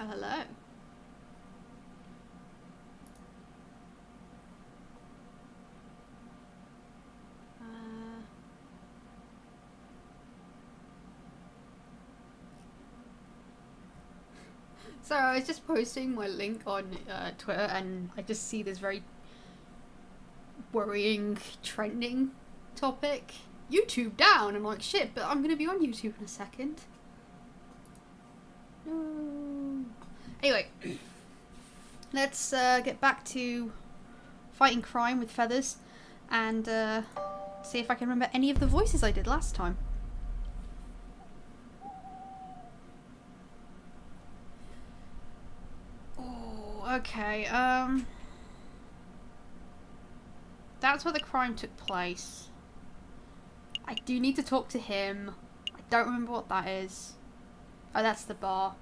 Well, hello. So I was just posting my link on Twitter and I just see this very worrying trending topic. YouTube down. I'm like, shit, but I'm going to be on YouTube in a second. No. Anyway, let's get back to fighting crime with feathers and see if I can remember any of the voices I did last time. Okay, that's where the crime took place. I do need to talk to him. I don't remember what that is. Oh, that's the bar.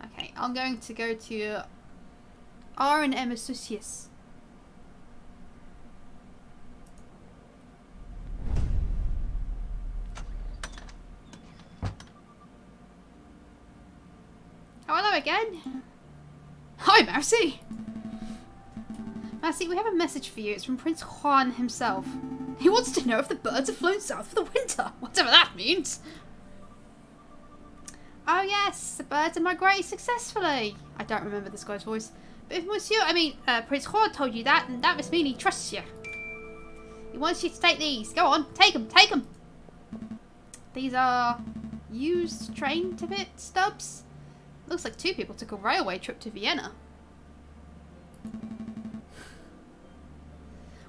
Okay, I'm going to go to R&M Associates. Oh, hello again. Hi, Marcy! Marcy, we have a message for you. It's from Prince Juan himself. He wants to know if the birds have flown south for the winter, whatever that means. Oh yes, the birds are migrating successfully. I don't remember this guy's voice. But if Prince Juan told you that, then that must mean he trusts you. He wants you to take these. Go on, take them, take them. These are used train ticket stubs. Looks like 2 people took a railway trip to Vienna.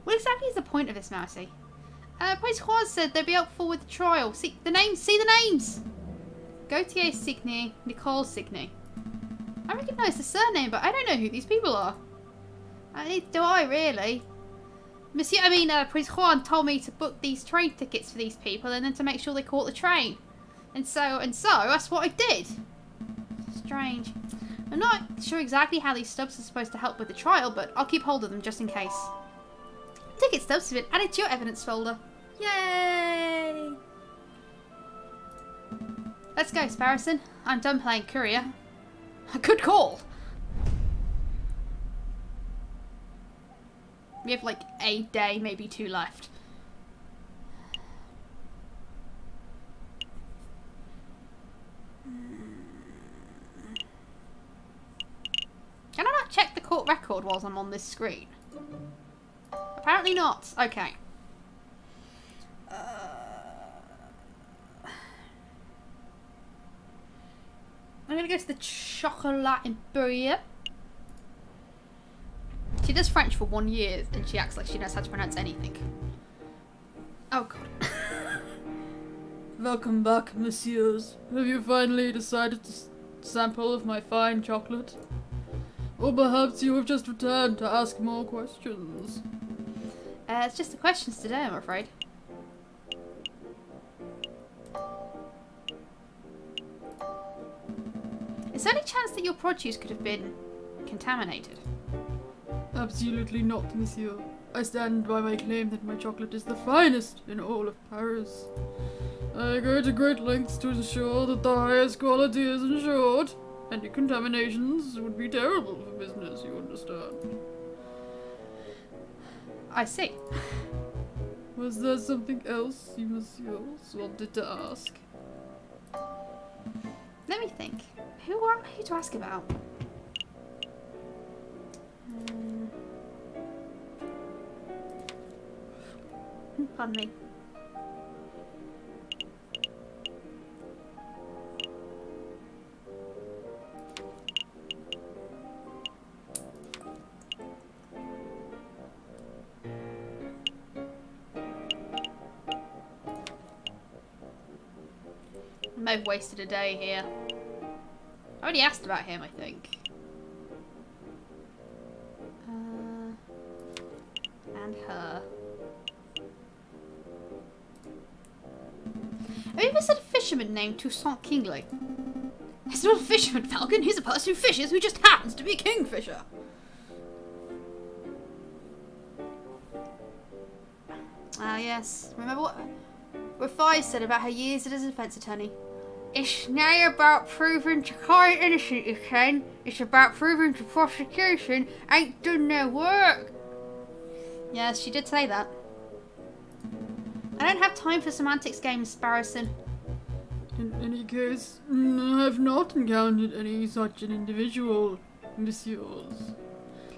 What exactly is the point of this, Marcy? Prince Juan said they'd be helpful with the trial. See the names! See the names! Gautier Signy, Nicole Signy. I recognise the surname, but I don't know who these people are. Neither do I, really. Prince Juan told me to book these train tickets for these people and then to make sure they caught the train. And so, that's what I did. Strange. I'm not sure exactly how these stubs are supposed to help with the trial, but I'll keep hold of them just in case. Ticket stubs have been added to your evidence folder. Yay! Let's go, Sparrowson. I'm done playing courier. A good call! We have like a day, maybe 2 left. Can I not check the court record whilst I'm on this screen? Apparently not. Okay. I'm gonna go to the Chocolat Imperial. She does French for 1 year and she acts like she knows how to pronounce anything. Oh god. Welcome back, messieurs. Have you finally decided to sample of my fine chocolate? Or perhaps you have just returned to ask more questions? It's just the questions today, I'm afraid. Is there any chance that your produce could have been contaminated? Absolutely not, monsieur. I stand by my claim that my chocolate is the finest in all of Paris. I go to great lengths to ensure that the highest quality is ensured. Any contaminations would be terrible for business, you understand. I see. Was there something else you messieurs wanted to ask? Let me think. Who to ask about? Pardon me. I may have wasted a day here. I already asked about him, I think. And her. Have you ever seen a fisherman named Toussaint Kingley? He's not a fisherman, Falcon. He's a person who fishes who just happens to be a kingfisher. Ah, yes. Remember what Fi said about her years as a defence attorney? It's not about proving to client innocent, you can. It's about proving to prosecution ain't done their work. Yes, she did say that. I don't have time for semantics games, Sparrowson. In any case, I have not encountered any such an individual, messieurs.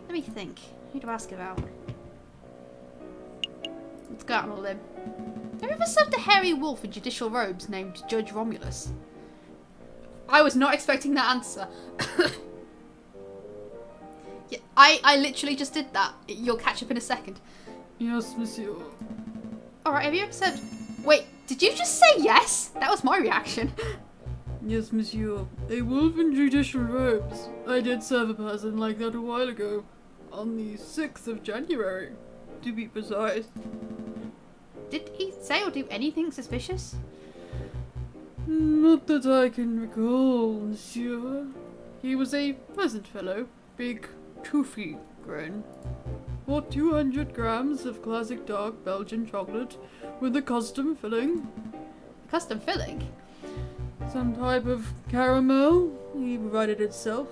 Let me think. Who to ask about? Let's go out on a limb. Have you ever served a hairy wolf in judicial robes named Judge Romulus? I was not expecting that answer. Yeah, I literally just did that. You'll catch up in a second. Yes, monsieur. Alright, have you ever served... Wait, did you just say yes? That was my reaction. Yes, monsieur. A wolf in judicial robes. I did serve a person like that a while ago. On the 6th of January, to be precise. Did he say or do anything suspicious? Not that I can recall, monsieur. He was a pleasant fellow. Big, toothy grin. Bought 200 grams of classic dark Belgian chocolate with a custom filling. Custom filling? Some type of caramel, he provided itself.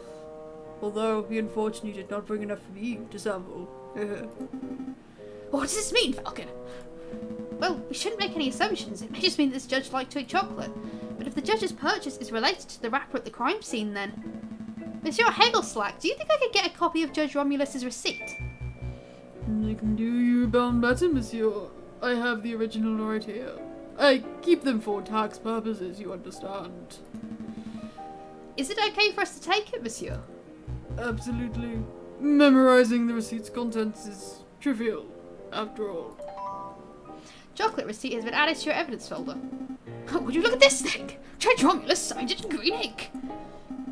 Although he unfortunately did not bring enough for me to sample. What does this mean, Falcon? Well, we shouldn't make any assumptions. It may just mean that this judge liked to eat chocolate. But if the judge's purchase is related to the wrapper at the crime scene, then... Monsieur Hagelslack, do you think I could get a copy of Judge Romulus's receipt? I can do you bound better, monsieur. I have the original right here. I keep them for tax purposes, you understand. Is it okay for us to take it, monsieur? Absolutely. Memorizing the receipt's contents is trivial, after all. Chocolate receipt has been added to your evidence folder. Oh, would you look at this thing? Judge Romulus signed it in green ink.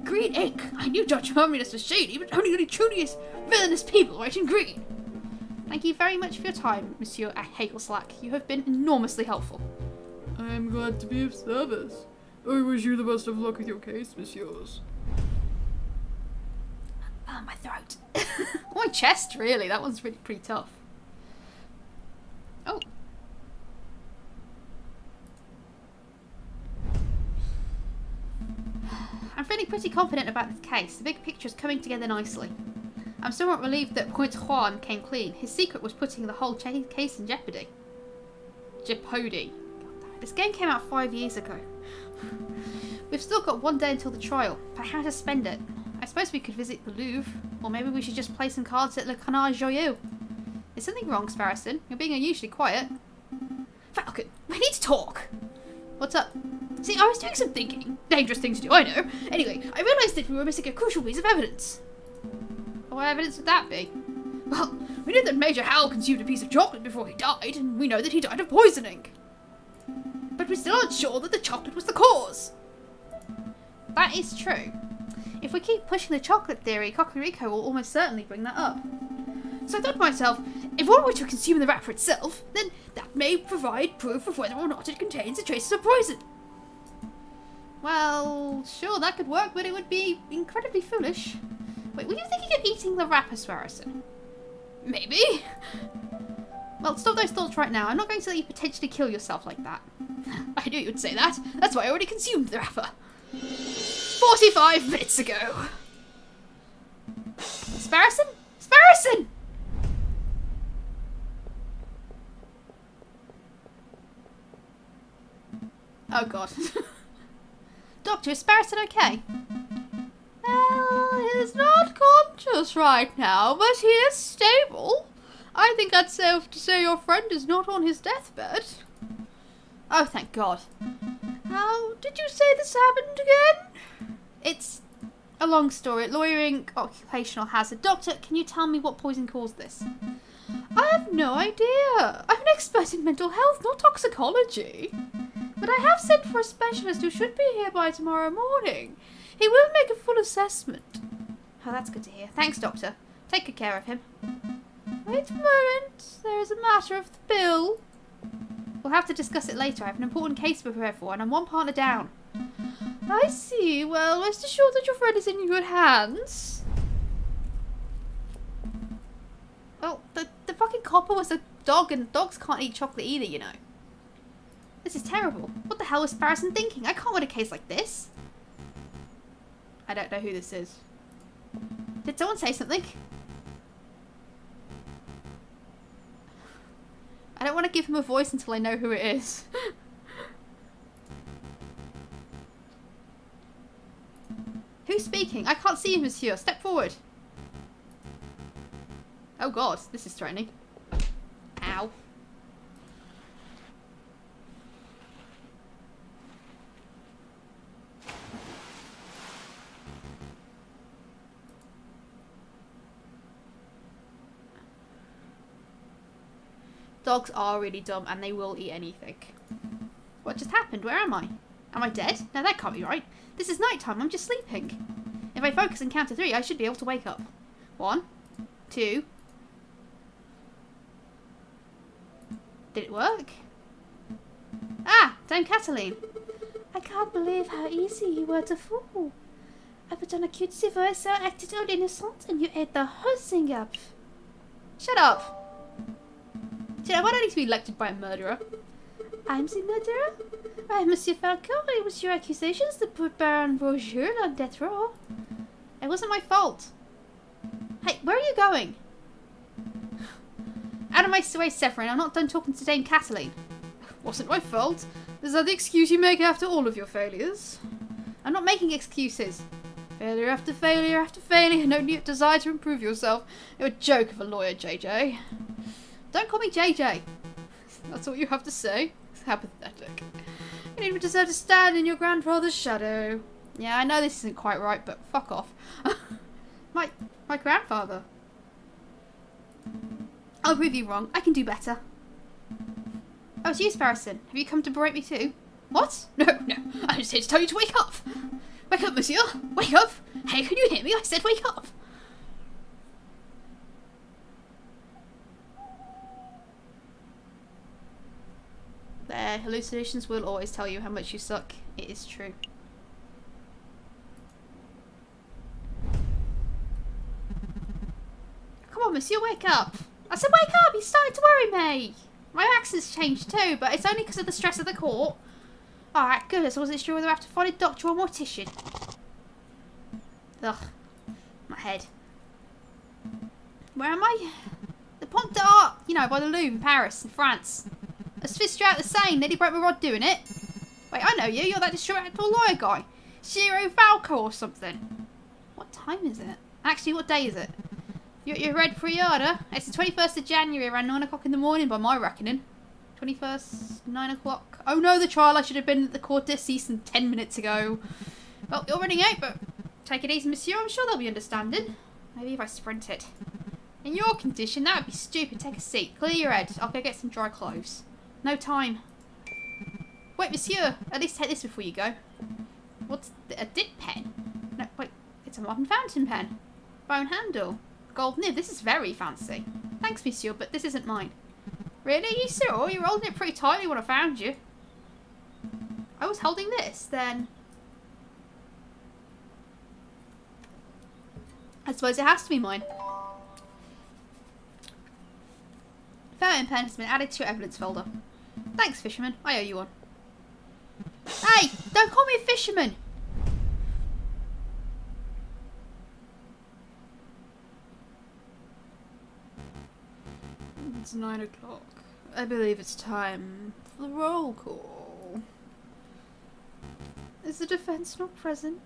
Green ink? I knew Judge Romulus was shady, but only truly villainous people write in green. Thank you very much for your time, Monsieur Hagelslack. You have been enormously helpful. I am glad to be of service. I wish you the best of luck with your case, messieurs. Oh, my throat. My chest, really. That one's really pretty tough. Oh. I'm feeling pretty confident about this case. The big picture is coming together nicely. I'm somewhat relieved that Point Juan came clean. His secret was putting the whole case in jeopardy. Jeopardy. This game came out 5 years ago. We've still got 1 day until the trial, but how to spend it? I suppose we could visit the Louvre, or maybe we should just play some cards at Le Canard Joyeux. Is something wrong, Sparrowson? You're being unusually quiet. Falcon, we need to talk! What's up? See, I was doing some thinking. Dangerous thing to do, I know. Anyway, I realised that we were missing a crucial piece of evidence. What evidence would that be? Well, we know that Major Howell consumed a piece of chocolate before he died, and we know that he died of poisoning. But we still aren't sure that the chocolate was the cause. That is true. If we keep pushing the chocolate theory, Cocorico will almost certainly bring that up. So I thought to myself, if one were to consume the wrapper itself, then that may provide proof of whether or not it contains the traces of poison. Well, sure, that could work, but it would be incredibly foolish. Wait, were you thinking of eating the wrapper, Sparrowson? Maybe. Well, stop those thoughts right now. I'm not going to let you potentially kill yourself like that. I knew you'd say that. That's why I already consumed the wrapper. 45 minutes ago. Sparrowson? Sparrowson! Oh god. Doctor, is Sparrowson okay? Well, he's not conscious right now, but he is stable. I think I'd safe to say your friend is not on his deathbed. Oh, thank God. How did you say this happened again? It's a long story. Lawyering, occupational hazard. Doctor, can you tell me what poison caused this? I have no idea. I'm an expert in mental health, not toxicology. But I have sent for a specialist who should be here by tomorrow morning. He will make a full assessment. Oh, that's good to hear. Thanks, Doctor. Take good care of him. Wait a moment. There is a matter of the bill. We'll have to discuss it later. I have an important case to prepare for, and I'm one partner down. I see. Well, rest assured that your friend is in good hands. Well, the fucking copper was a dog, and dogs can't eat chocolate either, you know. This is terrible. What the hell was Barrison thinking? I can't win a case like this. I don't know who this is. Did someone say something? I don't want to give him a voice until I know who it is. Who's speaking? I can't see you, monsieur. Step forward. Oh god, this is threatening. Ow. Dogs are really dumb and they will eat anything. What just happened? Where am I? Am I dead? No, that can't be right. This is night time. I'm just sleeping. If I focus and count to 3, I should be able to wake up. 1, 2. Did it work? Ah, Dame Cataline. I can't believe how easy you were to fool. I put on a cutesy voice, so I acted all innocent, and you ate the whole thing up. Shut up. You know, I don't need to be elected by a murderer. I'm the murderer? Why, Monsieur Falcon, it was your accusations that put Baron Roger on death row. It wasn't my fault. Hey, where are you going? Out of my way, Severin. I'm not done talking to Dame Cataline. Wasn't my fault. Is that the excuse you make after all of your failures? I'm not making excuses. Failure after failure after failure. No new desire to improve yourself. You're a joke of a lawyer, JJ. Don't call me JJ. That's what you have to say? How pathetic. You don't even deserve to stand in your grandfather's shadow. Yeah, I know this isn't quite right, but fuck off. my grandfather. I'll prove you wrong. I can do better. Oh, it's you, Barrison. Have you come to berate me too? What? No. I'm just here to tell you to wake up. Wake up, monsieur. Wake up. Hey, can you hear me? I said wake up. Their hallucinations will always tell you how much you suck. It is true. Come on, monsieur, wake up. I said wake up. He's starting to worry me. My accent's changed too, but it's only because of the stress of the court. Alright, goodness, I wasn't sure whether I have to find a doctor or a mortician. Ugh. My head. Where am I? The Pont d'Art, you know, by the Louvre in Paris, in France. I fished you out the Seine, nearly broke my rod doing it. Wait, I know you. You're that disreputable lawyer guy. Shiro Falco or something. What time is it? Actually, what day is it? You're ready for a yarder? It's the 21st of January, around 9 o'clock in the morning by my reckoning. 21st, 9 o'clock. Oh no, the trial. I should have been at the court d'Assises 10 minutes ago. Well, you're running out, but take it easy, monsieur. I'm sure they'll be understanding. Maybe if I sprint it. In your condition, that would be stupid. Take a seat. Clear your head. I'll go get some dry clothes. No time. Wait, monsieur. At least take this before you go. What's a dip pen? No, wait. It's a modern fountain pen. Bone handle. Gold nib. This is very fancy. Thanks, monsieur, but this isn't mine. Really? You sure? You were holding it pretty tightly when I found you. I was holding this, then. I suppose it has to be mine. Fountain pen has been added to your evidence folder. Thanks, fisherman. I owe you one. Hey! Don't call me a fisherman! It's 9 o'clock. I believe it's time for the roll call. Is the defense not present?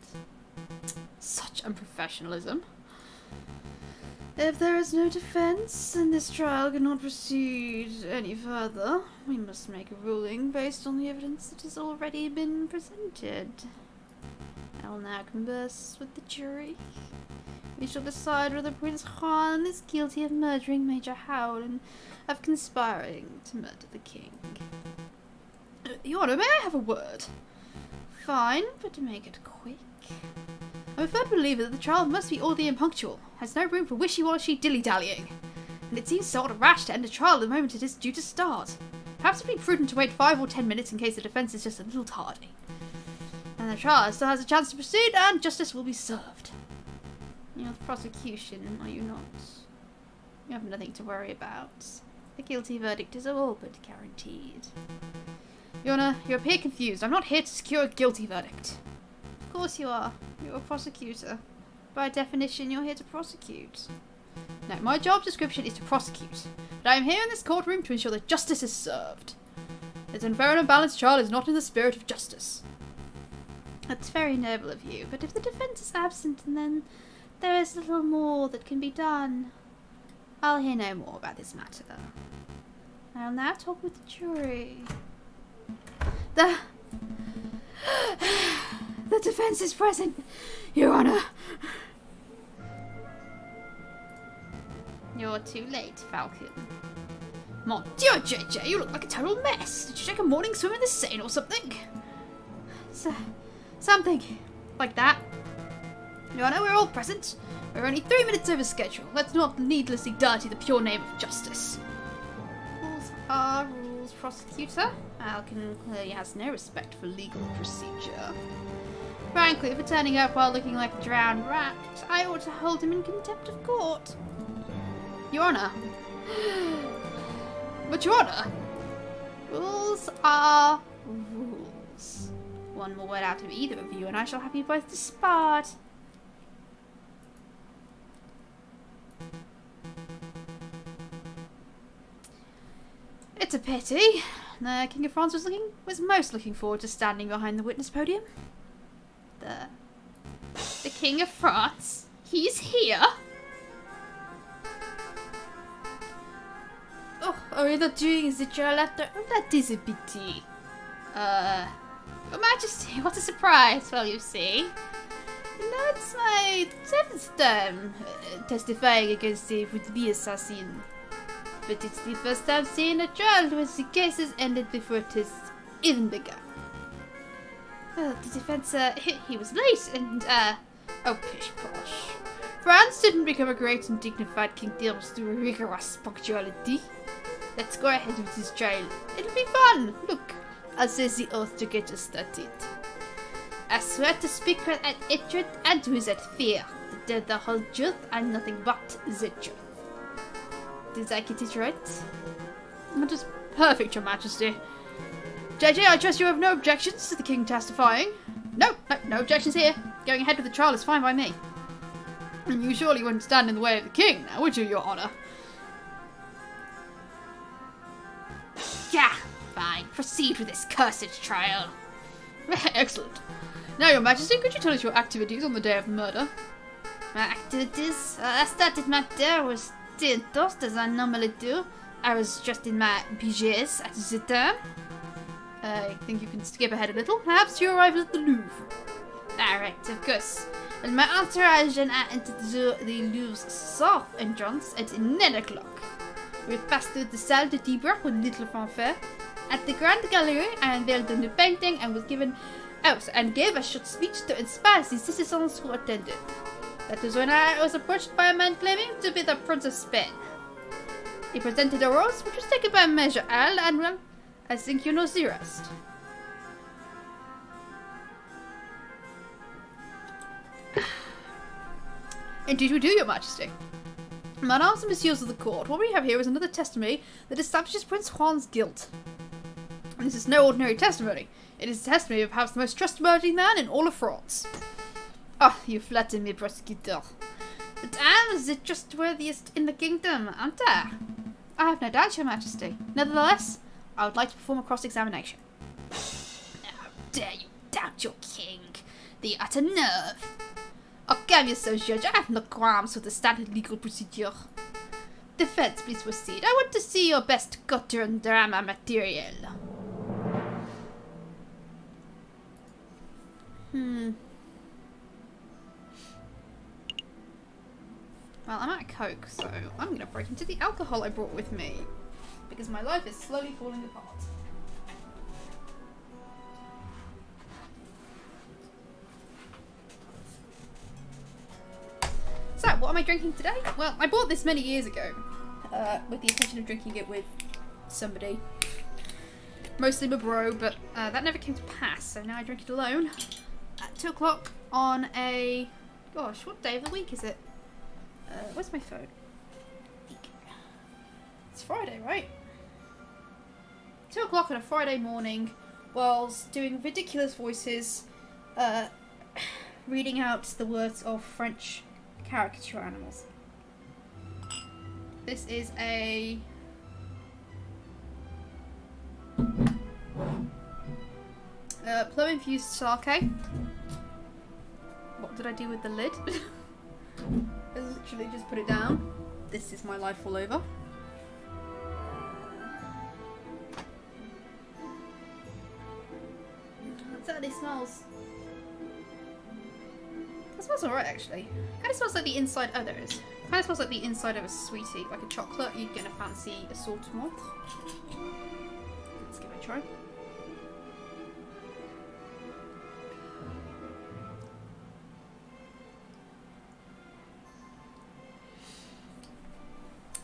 Such unprofessionalism. If there is no defense, and this trial cannot proceed any further, we must make a ruling based on the evidence that has already been presented. I will now converse with the jury. We shall decide whether Prince Juan is guilty of murdering Major Howell and of conspiring to murder the king. Your Honour, may I have a word? Fine, but to make it quick. I'm a firm believer that the trial must be orderly and punctual. Has no room for wishy-washy dilly-dallying. And it seems sort of rash to end a trial the moment it is due to start. Perhaps it would be prudent to wait 5 or 10 minutes in case the defence is just a little tardy. And the trial still has a chance to proceed, and justice will be served. You're the prosecution, are you not? You have nothing to worry about. The guilty verdict is all but guaranteed. Your Honor, you appear confused. I'm not here to secure a guilty verdict. Of course you are. You're a prosecutor. By definition, you're here to prosecute. No, my job description is to prosecute. But I am here in this courtroom to ensure that justice is served. This unfair and unbalanced trial is not in the spirit of justice. That's very noble of you, but if the defense is absent, then there is little more that can be done. I'll hear no more about this matter. I'll now talk with the jury. The defense is present, Your Honor. You're too late, Falcon. Mon Dieu, JJ, you look like a total mess. Did you take a morning swim in the Seine or something? Something like that. Your Honor, we're all present. We're only 3 minutes over schedule. Let's not needlessly dirty the pure name of justice. Rules are rules, prosecutor. Falcon clearly has no respect for legal procedure. Frankly, for turning up while looking like a drowned rat, I ought to hold him in contempt of court. Your Honor. But Your Honor. Rules are rules. One more word out of either of you and I shall have you both disbarred. It's a pity. The King of France was most looking forward to standing behind the witness podium. The King of France? He's here? Oh, you're not doing the trial after? Oh, that is a pity. Your Majesty, what a surprise. Well, you see. No, it's my 7th time testifying against the would-be assassin. But it's the first time seeing a trial where the case has ended before it has even begun. Well, the defense, he was late and, oh, pish posh. France didn't become a great and dignified kingdom through rigorous punctuality. Let's go ahead with this trial. It'll be fun. Look, I'll say the oath to get us started. I swear to speak without hatred and without fear, to tell the whole truth and nothing but the truth. Did I get it right? That is perfect, Your Majesty. JJ, I trust you have no objections to the King testifying. No objections here. Going ahead with the trial is fine by me. And you surely wouldn't stand in the way of the King, now would you, Your Honour? Yeah, fine. Proceed with this cursed trial. Excellent. Now, Your Majesty, could you tell us your activities on the day of the murder? My activities? I started my day with tea and toast as I normally do. I was dressed in my PJs at the time. I think you can skip ahead a little. Perhaps you arrived at the Louvre. Alright, of course. Well, my entourage and I entered the Louvre's south entrance at 9 o'clock. We passed through the Salle de Tibre with little fanfare. At the Grand Gallery, I unveiled a new painting and gave a short speech to inspire the citizens who attended. That was when I was approached by a man claiming to be the Prince of Spain. He presented a rose, which was taken by Major Al, and well, I think you know the rest. Indeed we do, Your Majesty. Madams and Messieurs of the Court, what we have here is another testimony that establishes Prince Juan's guilt. And this is no ordinary testimony. It is a testimony of perhaps the most trustworthy man in all of France. Oh, you flatter me, prosecutor. But I am the trustworthiest in the kingdom, aren't I? I have no doubt, Your Majesty. Nevertheless, I would like to perform a cross-examination. How dare you doubt your king? The utter nerve. Oh, calm yourself, Judge. I have no qualms with the standard legal procedure. Defense, please proceed. I want to see your best gutter and drama material. Well, I'm out of Coke, so I'm going to break into the alcohol I brought with me. Because my life is slowly falling apart. So, what am I drinking today? Well, I bought this many years ago. With the intention of drinking it with somebody. Mostly my bro, but that never came to pass, so now I drink it alone. At 2 o'clock on a... Gosh, what day of the week is it? Where's my phone? It's Friday, right? 2 o'clock on a Friday morning whilst doing ridiculous voices, reading out the words of French caricature animals. This is a plum-infused sake. What did I do with the lid? I literally just put it down. This is my life all over. It certainly smells. It smells alright actually. Kind of smells like the inside. Oh, there it is. Kind of smells like the inside of a sweetie, like a chocolate. You're gonna fancy assortment. Let's give it a try.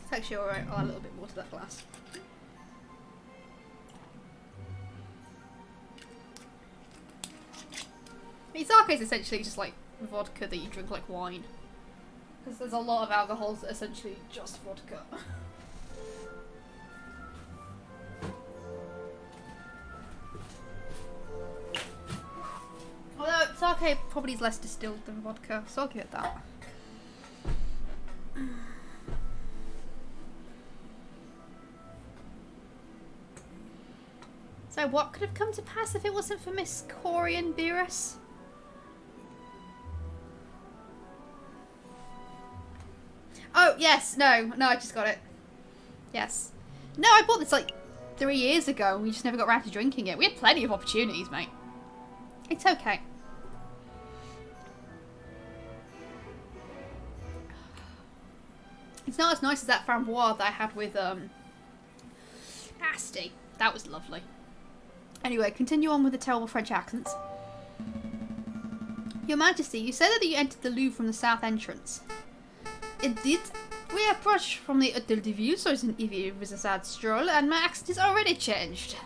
It's actually alright. I'll add a little bit more to that glass. I mean, sake is essentially just like vodka that you drink like wine. Because there's a lot of alcohols that are essentially just vodka. Although sake probably is less distilled than vodka, so I'll give it that. So what could have come to pass if it wasn't for Miss Corian Beerus? Oh, yes, no, I just got it. Yes. No, I bought this like 3 years ago and we just never got around to drinking it. We had plenty of opportunities, mate. It's okay. It's not as nice as that framboise that I had with, Asti. That was lovely. Anyway, continue on with the terrible French accents. Your Majesty, you said that you entered the Louvre from the south entrance. Indeed, we approached from the Hotel de Ville, so it's an Aviary with a sad stroll, and my accent is already changed.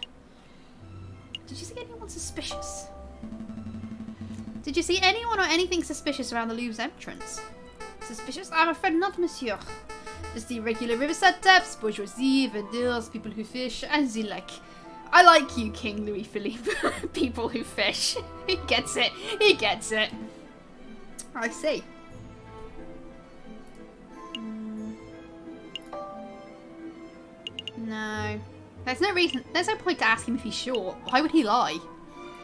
Did you see anyone suspicious? Did you see anyone or anything suspicious around the Louvre's entrance? Suspicious? I'm afraid not, monsieur. Just the regular riverside types, bourgeoisie, vendors, people who fish, and the like. I like you, King Louis Philippe. People who fish. He gets it. He gets it. I see. No. There's no reason. There's no point to ask him if he's sure. Why would he lie?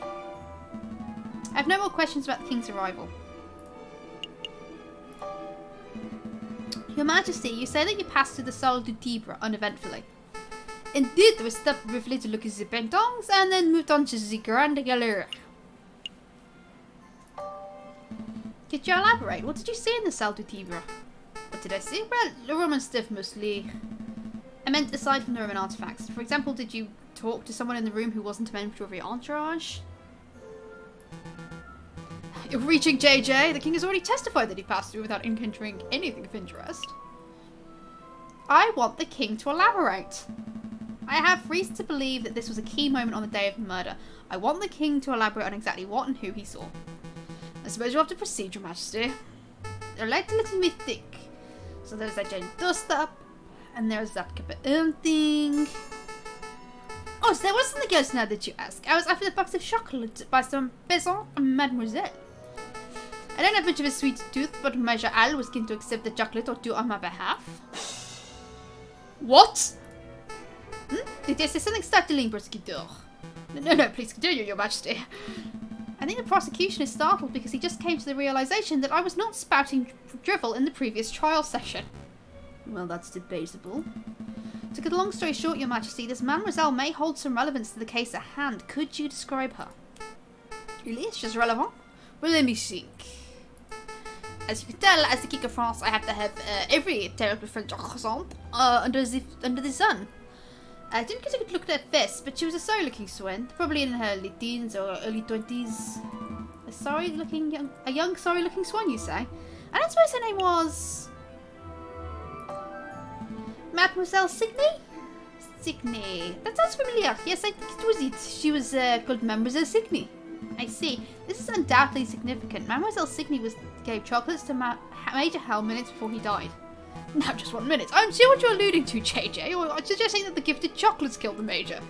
I have no more questions about the King's arrival. Your Majesty, you say that you passed through the Salle du Tibre uneventfully. Indeed, we stopped briefly to look at the paintings and then moved on to the Grande Gallery. Could you elaborate? What did you see in the Salle du Tibre? What did I see? Well, the Roman stuff mostly. I meant aside from the Roman artifacts. For example, did you talk to someone in the room who wasn't a member of your entourage? You're reaching JJ. The king has already testified that he passed through without encountering anything of interest. I want the king to elaborate. I have reason to believe that this was a key moment on the day of the murder. I want the king to elaborate on exactly what and who he saw. I suppose you'll have to proceed, Your Majesty. They're like a little mythic. So there's that giant dust up, and there's that Capone thing. Oh, so there wasn't the ghost now that you ask. I was after the box of chocolate by some peasant mademoiselle. I don't have much of a sweet tooth, but Major Al was keen to accept the chocolate or two on my behalf. What? Did you say something startling, prosecutor? No, please continue, Your Majesty. I think the prosecution is startled because he just came to the realization that I was not spouting drivel in the previous trial session. Well, that's debatable. To cut a long story short, Your Majesty, this mademoiselle may hold some relevance to the case at hand. Could you describe her? Really? It's just relevant? Well, let me think. As you can tell, as the King of France, I have to have every terrible French accent under the sun. I didn't get a good look at her face, but she was a sorry-looking swan, probably in her late teens or early 20s. A young, sorry-looking swan, you say? I don't suppose her name was Mademoiselle Signy? Signy. That sounds familiar. Yes, I think it was it. She was called Mademoiselle Signy. I see. This is undoubtedly significant. Mademoiselle Signy gave chocolates to Major Hal minutes before he died. Now, just 1 minute. I'm sure what you're alluding to, JJ, or suggesting that the gifted chocolates killed the Major.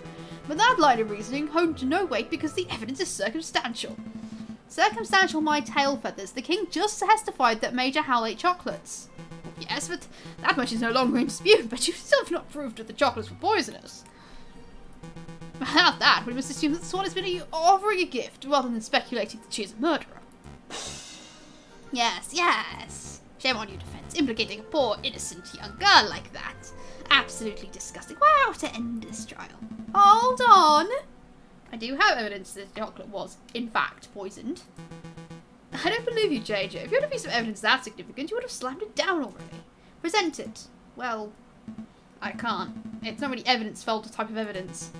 But that line of reasoning holds no weight because the evidence is circumstantial. Circumstantial my tail feathers. The king just testified that Major Hal ate chocolates. Yes, but that much is no longer in dispute, but you still have not proved that the chocolates were poisonous. Without that, we must assume that the Swan has been offering a gift, rather than speculating that she is a murderer. Yes, yes. Shame on you, defense, implicating a poor, innocent young girl like that. Absolutely disgusting. Wow, to end this trial. Hold on. I do have evidence that the chocolate was, in fact, poisoned. I don't believe you, JJ. If you had a piece of evidence that significant, you would have slammed it down already. Present it. Well, I can't. It's not really evidence-filled type of evidence.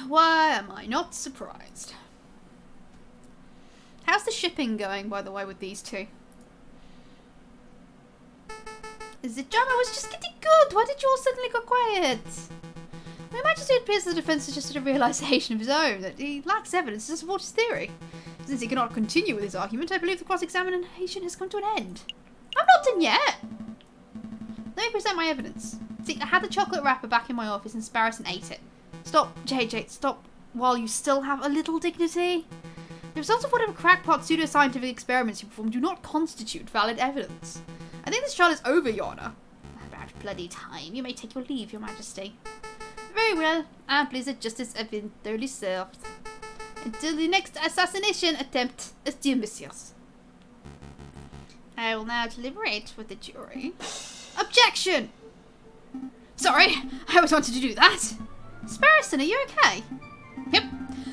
Why am I not surprised? How's the shipping going, by the way, with these two? The drama was just getting good. Why did you all suddenly go quiet? My Majesty appears the defence has just had a realisation of his own, that he lacks evidence to support his theory. Since he cannot continue with his argument, I believe the cross-examination has come to an end. I'm not done yet! Let me present my evidence. See, I had the chocolate wrapper back in my office and Sparrowson ate it. Stop, JJ, stop while you still have a little dignity. The results of whatever crackpot pseudo-scientific experiments you performed do not constitute valid evidence. I think this trial is over, Your Honour. About bloody time. You may take your leave, Your Majesty. Very well. I please that justice have been thoroughly served. Until the next assassination attempt, adieu, messieurs. I will now deliberate with the jury. Objection! Sorry, I always wanted to do that. Sparrowson, are you okay? Yep.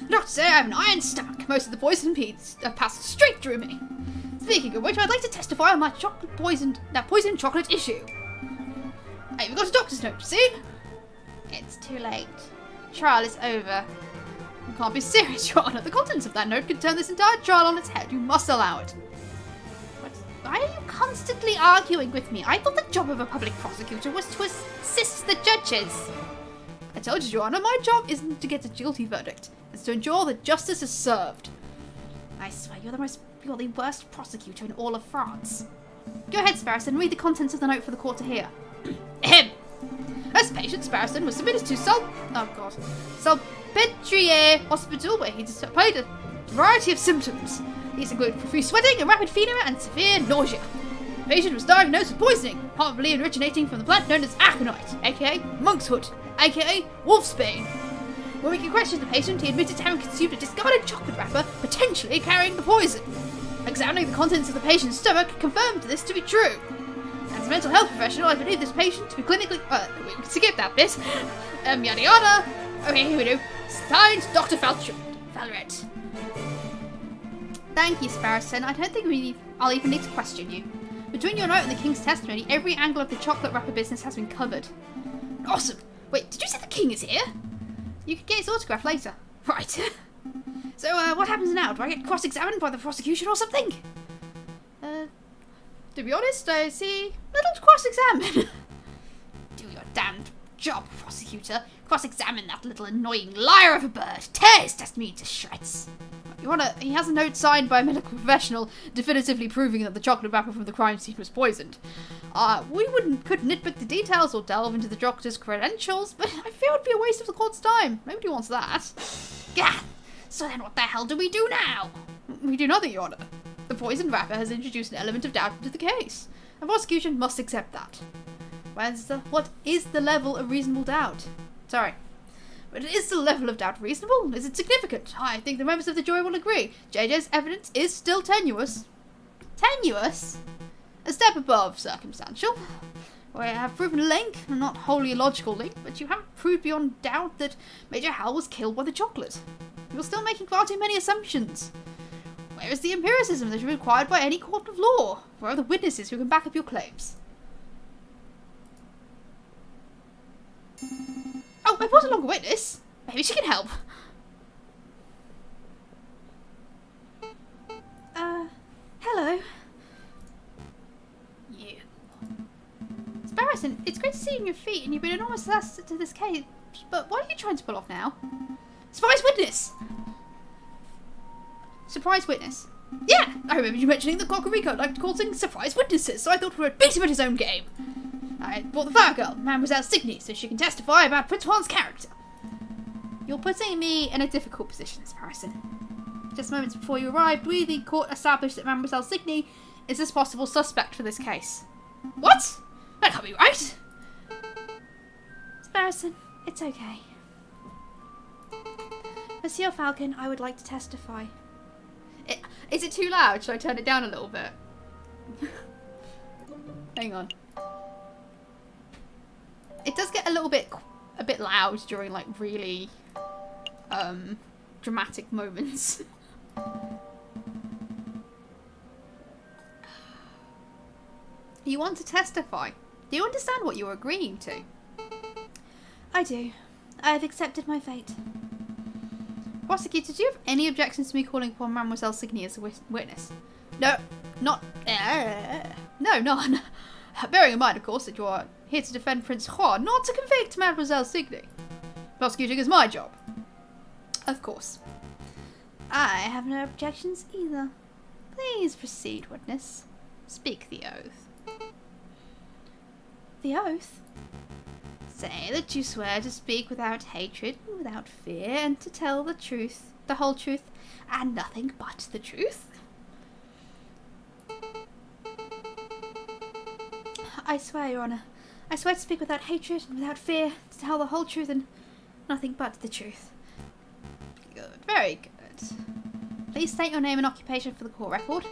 Not to say I have an iron stomach. Most of the poison beads have passed straight through me. Speaking of which, I'd like to testify on my poisoned chocolate issue. I even got a doctor's note, you see? It's too late. Trial is over. You can't be serious, Your Honour. The contents of that note could turn this entire trial on its head. You must allow it. But why are you constantly arguing with me? I thought the job of a public prosecutor was to assist the judges. I told you, Your Honour, my job isn't to get a guilty verdict. It's to ensure that justice is served. I swear, you're the worst prosecutor in all of France. Go ahead, Sparrowson, read the contents of the note for the court to hear. Ahem. As patient, Sparrowson was submitted to Salpêtrière Hospital, where he displayed a variety of symptoms. These include profuse sweating, a rapid fever, and severe nausea. The patient was diagnosed with poisoning, probably originating from the plant known as aconite, aka monkshood, aka wolfsbane. When we questioned the patient, he admitted to having consumed a discarded chocolate wrapper, potentially carrying the poison. Examining the contents of the patient's stomach confirmed this to be true. As a mental health professional, I believe this patient to be clinically... we can skip that bit. Yada yada. Okay, here we do. Signed, Dr. Falret. Thank you, Sparrowson. I don't think I'll even need to question you. Between your note and the King's testimony, every angle of the chocolate wrapper business has been covered. Awesome. Wait, did you say the King is here? You could get his autograph later. Right. So, what happens now? Do I get cross-examined by the prosecution or something? To be honest, I see little to cross-examine. Do your damned job, prosecutor. Cross-examine that little annoying liar of a bird. Tear his testimony to shreds. Your Honour, he has a note signed by a medical professional definitively proving that the chocolate wrapper from the crime scene was poisoned. We couldn't nitpick the details or delve into the doctor's credentials, but I fear it would be a waste of the court's time. Nobody wants that. Gah! So then what the hell do we do now? We do nothing, Your Honour. The poisoned wrapper has introduced an element of doubt into the case. The prosecution must accept that. What is the level of reasonable doubt? Sorry. But is the level of doubt reasonable? Is it significant? I think the members of the jury will agree. JJ's evidence is still tenuous. Tenuous? A step above circumstantial. We have proven a link, not wholly a logical link, but you haven't proved beyond doubt that Major Hal was killed by the chocolate. You're still making far too many assumptions. Where is the empiricism that is required by any court of law? Where are the witnesses who can back up your claims? Oh, I brought along a witness. Maybe she can help. Hello. You. Sparrowson, it's great to see you on your feet, and you've been enormous asset to this case, but what are you trying to pull off now? Surprise witness! Surprise witness. Yeah, I remember you mentioning that Cocorico liked to call things surprise witnesses, so I thought we would beat him at his own game. I brought the flower girl, Mademoiselle Signy, so she can testify about Prince Juan's character. You're putting me in a difficult position, Miss Harrison. Just moments before you arrived, we, the court, established that Mademoiselle Signy is this possible suspect for this case. What? That can't be right. Miss Harrison, it's okay. Monsieur Falcon, I would like to testify. Is it too loud? Should I turn it down a little bit? Hang on. It does get a little bit loud during like really dramatic moments. You want to testify? Do you understand what you're agreeing to? I do. I have accepted my fate. Prosecutor, do you have any objections to me calling upon Mademoiselle Signy as a witness? No, not... no, none. Bearing in mind, of course, that you are here to defend Prince Juan, not to convict Mademoiselle Signy. Prosecuting is my job. Of course. I have no objections either. Please proceed, witness. Speak the oath. The oath? Say that you swear to speak without hatred and without fear, and to tell the truth, the whole truth, and nothing but the truth. I swear, Your Honour. I swear to speak without hatred and without fear, to tell the whole truth and nothing but the truth. Good, very good. Please state your name and occupation for the court record.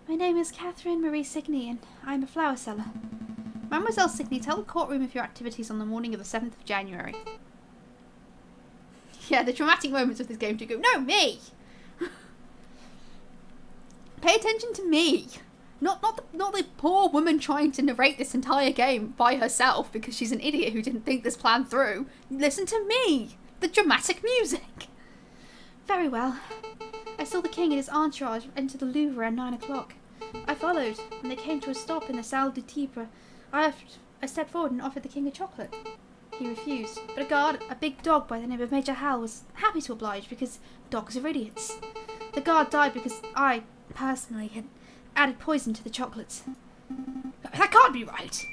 My name is Catherine Marie Signy, and I am a flower seller. Mademoiselle Signy, tell the courtroom of your activities on the morning of the 7th of January. Yeah, the dramatic moments of this game do go, no, me! Pay attention to me! Not the poor woman trying to narrate this entire game by herself because she's an idiot who didn't think this plan through. Listen to me! The dramatic music! Very well. I saw the king and his entourage enter the Louvre around 9 o'clock. I followed, and they came to a stop in the Salle du Tibre. I stepped forward and offered the king a chocolate. He refused, but a guard, a big dog by the name of Major Hal, was happy to oblige because dogs are idiots. The guard died because I, personally, had added poison to the chocolates. That can't be right.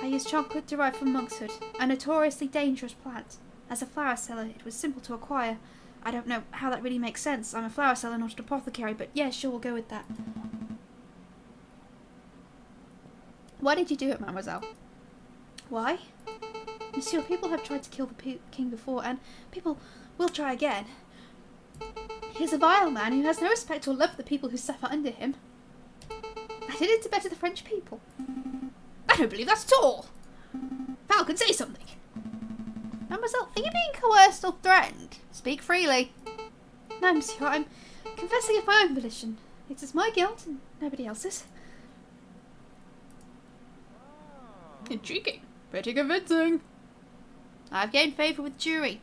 I used chocolate derived from monkshood, a notoriously dangerous plant. As a flower seller, it was simple to acquire. I don't know how that really makes sense. I'm a flower seller, not an apothecary, but yeah, sure, we'll go with that. Why did you do it, mademoiselle? Why? Monsieur, people have tried to kill the king before, and people will try again. He is a vile man who has no respect or love for the people who suffer under him. I did it to better the French people. I don't believe that at all. Falcon, say something. Mademoiselle, are you being coerced or threatened? Speak freely. No, monsieur, I'm confessing of my own volition. It is my guilt and nobody else's. Intriguing. Pretty convincing. I've gained favour with jury.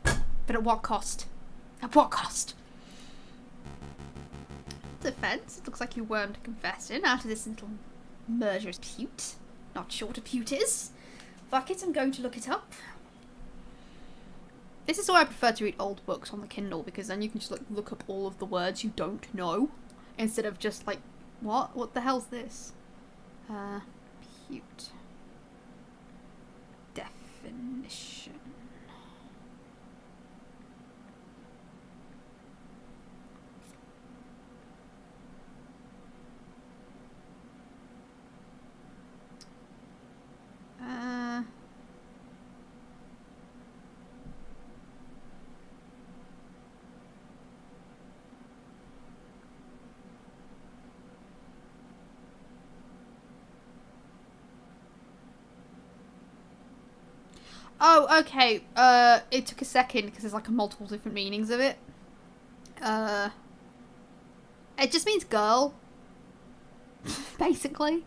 But at what cost? At what cost? Defence, it looks like you wormed a confession out of this little murderous pute. Not sure what a pute is. Fuck it, I'm going to look it up. This is why I prefer to read old books on the Kindle, because then you can just like look up all of the words you don't know, instead of just like, what? What the hell's this? Pute. Definition. Oh, okay. It took a second because there's like multiple different meanings of it. It just means girl. Basically.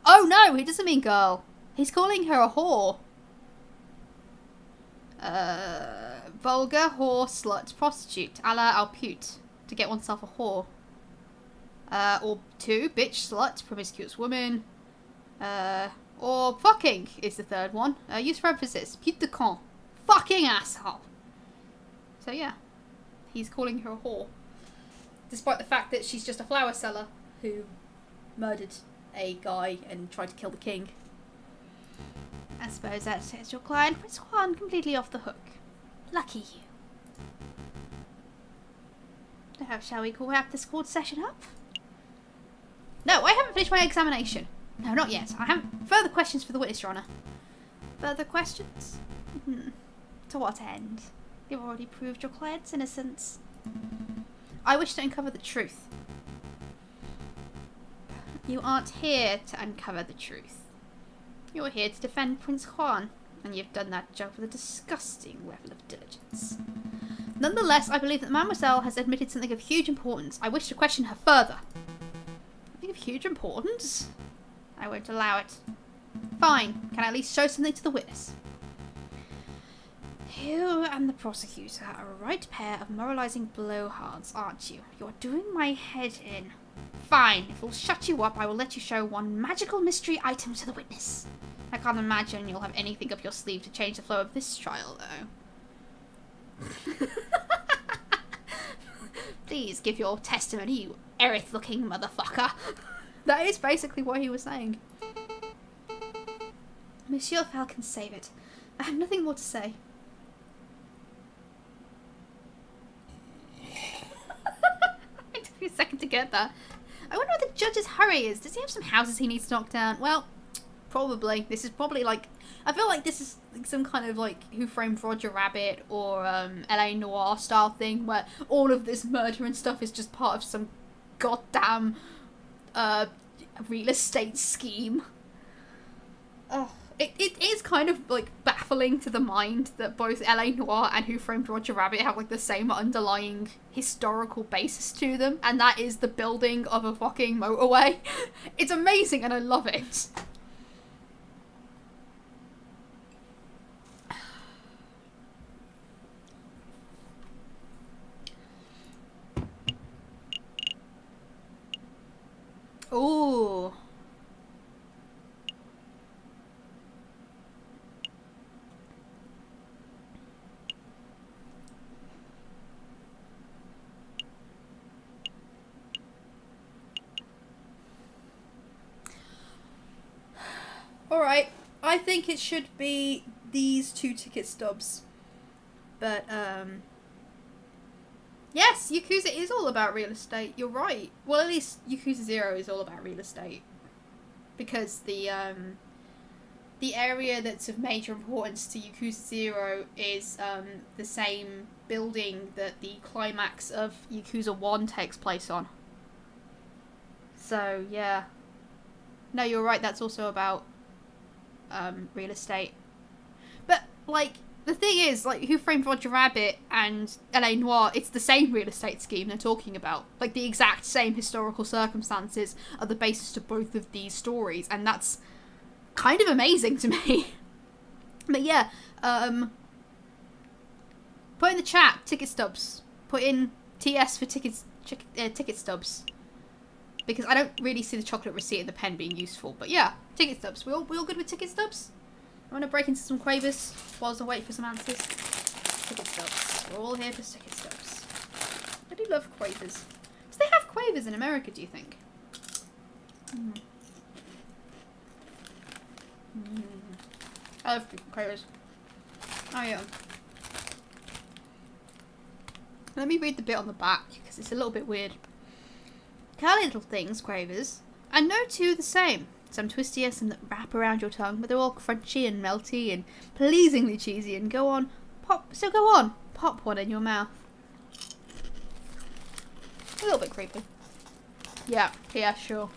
Oh no, he doesn't mean girl. He's calling her a whore. Vulgar, whore, slut, prostitute, a la au pute. To get oneself a whore. Or two, bitch, slut, promiscuous woman. Or fucking is the third one. Use for emphasis. Pute de con. Fucking asshole. So yeah. He's calling her a whore. despite the fact that she's just a flower seller who murdered a guy and tried to kill the king. I suppose that sets your client, Prince Juan, completely off the hook. Lucky you. Now, shall we wrap this court session up? No, I haven't finished my examination. No, not yet. I have further questions for the witness, Your Honour. Further questions? To what end? You've already proved your client's innocence. I wish to uncover the truth. You aren't here to uncover the truth. You're here to defend Prince Juan, and you've done that job with a disgusting level of diligence. Nonetheless, I believe that Mademoiselle has admitted something of huge importance. I wish to question her further. Something of huge importance? I won't allow it. Fine. Can I at least show something to the witness? You and the prosecutor are a right pair of moralising blowhards, aren't you? You're doing my head in. Fine, if we'll shut you up, I will let you show one magical mystery item to the witness. I can't imagine you'll have anything up your sleeve to change the flow of this trial, though. Please give your testimony, you Aerith-looking motherfucker. That is basically what he was saying. Monsieur Falcon, save it. I have nothing more to say. It took me a second to get that. I wonder what the judge's hurry is. Does he have some houses he needs to knock down? Well, probably. This is probably like... I feel like this is some kind of like Who Framed Roger Rabbit or LA Noire style thing where all of this murder and stuff is just part of some goddamn real estate scheme. Oh, it is kind of like baffling to the mind that both LA Noire and Who Framed Roger Rabbit have like the same underlying historical basis to them, and that is the building of a fucking motorway. It's amazing and I love it. Ooh. Alright, I think it should be these 2 ticket stubs. But, yes, Yakuza is all about real estate. You're right. Well, at least Yakuza 0 is all about real estate. Because the area that's of major importance to Yakuza 0 is the same building that the climax of Yakuza 1 takes place on. So, yeah. No, you're right, that's also about real estate. But, like, the thing is, like, Who Framed Roger Rabbit and LA Noire, it's the same real estate scheme they're talking about. Like, the exact same historical circumstances are the basis to both of these stories, and that's kind of amazing to me. But yeah, put in the chat, ticket stubs. Put in TS for ticket stubs. Because I don't really see the chocolate receipt and the pen being useful. But yeah, ticket stubs. We all good with ticket stubs? I'm going to break into some quavers whilst I wait for some answers. Ticket stubs. We're all here for ticket stubs. I do love quavers. Do they have quavers in America, do you think? I love quavers. Oh yeah. Let me read the bit on the back, because it's a little bit weird. Curly little things, quavers, and no two the same. Some twistier, some that wrap around your tongue, but they're all crunchy and melty and pleasingly cheesy, and go on, pop one in your mouth. A little bit creepy. Yeah, sure.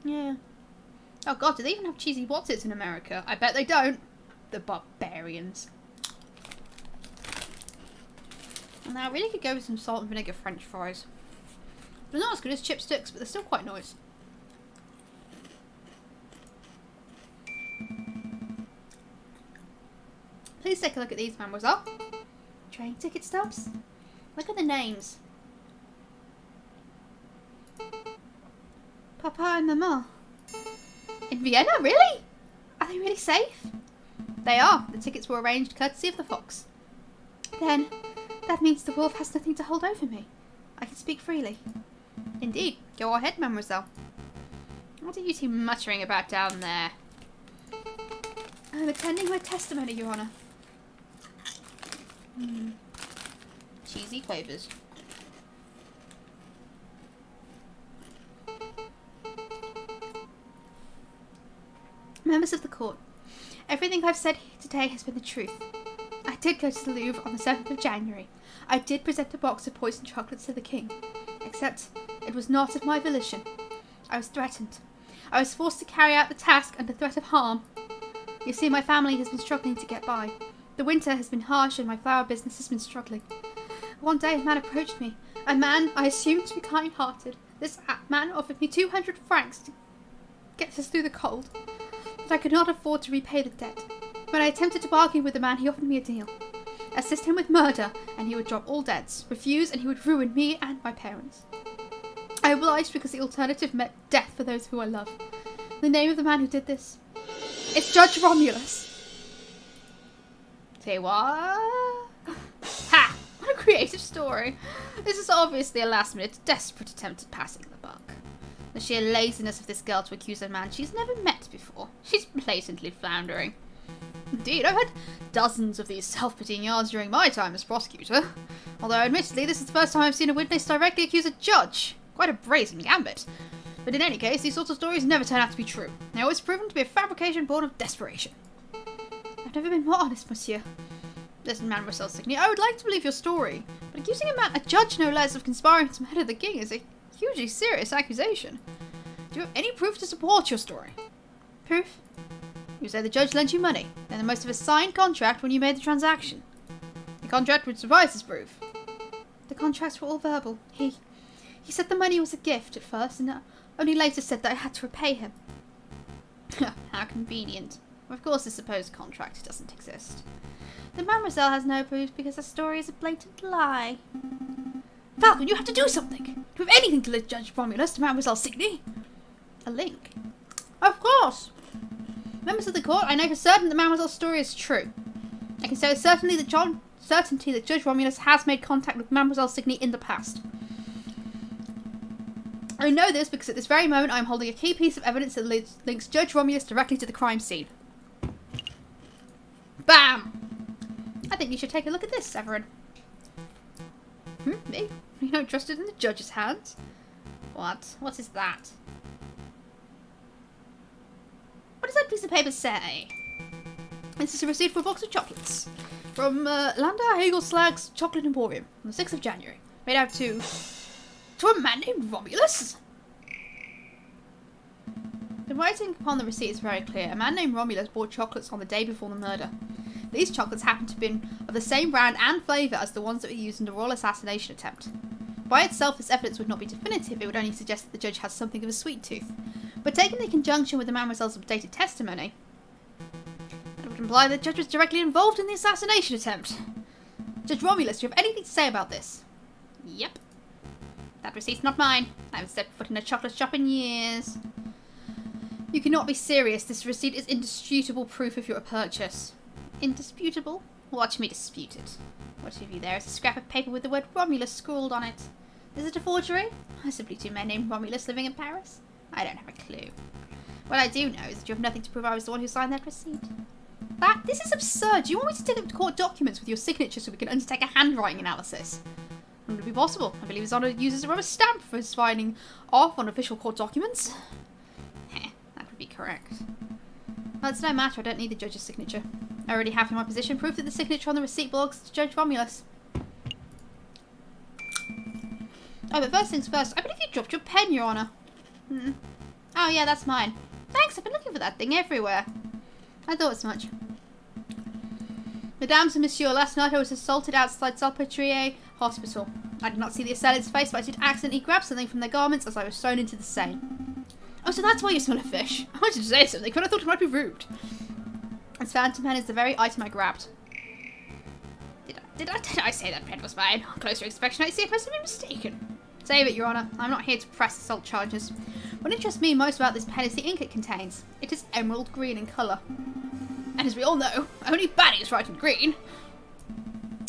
Yeah. Oh god, do they even have cheesy whatsits in America? I bet they don't. The barbarians. Now, I really could go with some salt and vinegar French fries. They're not as good as chipsticks, but they're still quite nice. Please take a look at these, mademoiselle. Train ticket stubs? Look at the names. Papa and Mama. In Vienna? Really? Are they really safe? They are. The tickets were arranged courtesy of the Fox. Then, that means the wolf has nothing to hold over me. I can speak freely. Indeed. Go ahead, mademoiselle. What are you two muttering about down there? I'm attending my testimony, Your Honour. Cheesy quavers. Members of the court, everything I've said here today has been the truth. I did go to the Louvre on the 7th of January. I did present a box of poisoned chocolates to the king. Except it was not of my volition. I was threatened. I was forced to carry out the task under threat of harm. You see, my family has been struggling to get by. The winter has been harsh and my flower business has been struggling. One day a man approached me. A man I assumed to be kind-hearted. This man offered me 200 francs to get us through the cold. But I could not afford to repay the debt. When I attempted to bargain with the man, he offered me a deal. Assist him with murder, and he would drop all debts. Refuse, and he would ruin me and my parents. I obliged because the alternative meant death for those who I love. The name of the man who did this? It's Judge Romulus. Say what? Ha! What a creative story. This is obviously a last-minute, desperate attempt at passing the buck. The sheer laziness of this girl to accuse a man she's never met before. She's blatantly floundering. Indeed, I've had dozens of these self-pitying yarns during my time as prosecutor. Although, admittedly, this is the first time I've seen a witness directly accuse a judge. Quite a brazen gambit. But in any case, these sorts of stories never turn out to be true. They're always proven to be a fabrication born of desperation. I've never been more honest, monsieur. Listen, Mademoiselle Signy, I would like to believe your story, but accusing a judge no less, of conspiring to murder the king is a hugely serious accusation. Do you have any proof to support your story? Proof? You say the judge lent you money, and the most of a signed contract when you made the transaction. The contract would suffice as proof. The contracts were all verbal. He said the money was a gift at first, and only later said that I had to repay him. How convenient. Of course the supposed contract doesn't exist. The mademoiselle has no proof because the story is a blatant lie. Falcon, you have to do something! Do you have anything to link Judge Romulus to Mademoiselle Signy? A link? Of course! Members of the court, I know for certain that Mademoiselle's story is true. I can say with certainty that Judge Romulus has made contact with Mademoiselle Signy in the past. I know this because at this very moment I am holding a key piece of evidence that links Judge Romulus directly to the crime scene. Bam! I think you should take a look at this, Severin. Me? You don't trust it in the judge's hands? What? What is that? What does that piece of paper say? This is a receipt for a box of chocolates. From Landa Hagelslag's Chocolate Emporium on the 6th of January. Made out to a man named Romulus? The writing upon the receipt is very clear. A man named Romulus bought chocolates on the day before the murder. These chocolates happen to have been of the same brand and flavour as the ones that were used in the royal assassination attempt. By itself, this evidence would not be definitive, it would only suggest that the judge has something of a sweet tooth. But taken in conjunction with the mademoiselle's updated testimony, it would imply that the judge was directly involved in the assassination attempt. Judge Romulus, do you have anything to say about this? Yep. That receipt's not mine. I haven't stepped foot in a chocolate shop in years. You cannot be serious. This receipt is indisputable proof of your purchase. Indisputable? Watch me dispute it. What have you there is a scrap of paper with the word Romulus scrawled on it. Is it a forgery? Or simply two men named Romulus living in Paris? I don't have a clue. What I do know is that you have nothing to prove I was the one who signed that receipt. This is absurd. Do you want me to take up court documents with your signature so we can undertake a handwriting analysis? Wouldn't it be possible? I believe His Honour uses a rubber stamp for signing off on official court documents. That would be correct. Well, it's no matter. I don't need the judge's signature. I already have in my possession proof that the signature on the receipt belongs to Judge Romulus. Oh, but first things first, I believe you dropped your pen, Your Honour. Oh yeah, that's mine. Thanks, I've been looking for that thing everywhere. I thought as much. Mesdames and Monsieur, last night I was assaulted outside Salpêtrière Hospital. I did not see the assailant's face, but I did accidentally grab something from their garments as I was thrown into the Seine. Oh, so that's why you smell of fish. I wanted to say something, but I thought it might be rude. This phantom pen is the very item I grabbed. Did I say that pen was mine? On closer inspection, I see I must have been mistaken. Save it, Your Honour. I'm not here to press assault charges. What interests me most about this pen is the ink it contains. It is emerald green in colour. And as we all know, only baddies write in green.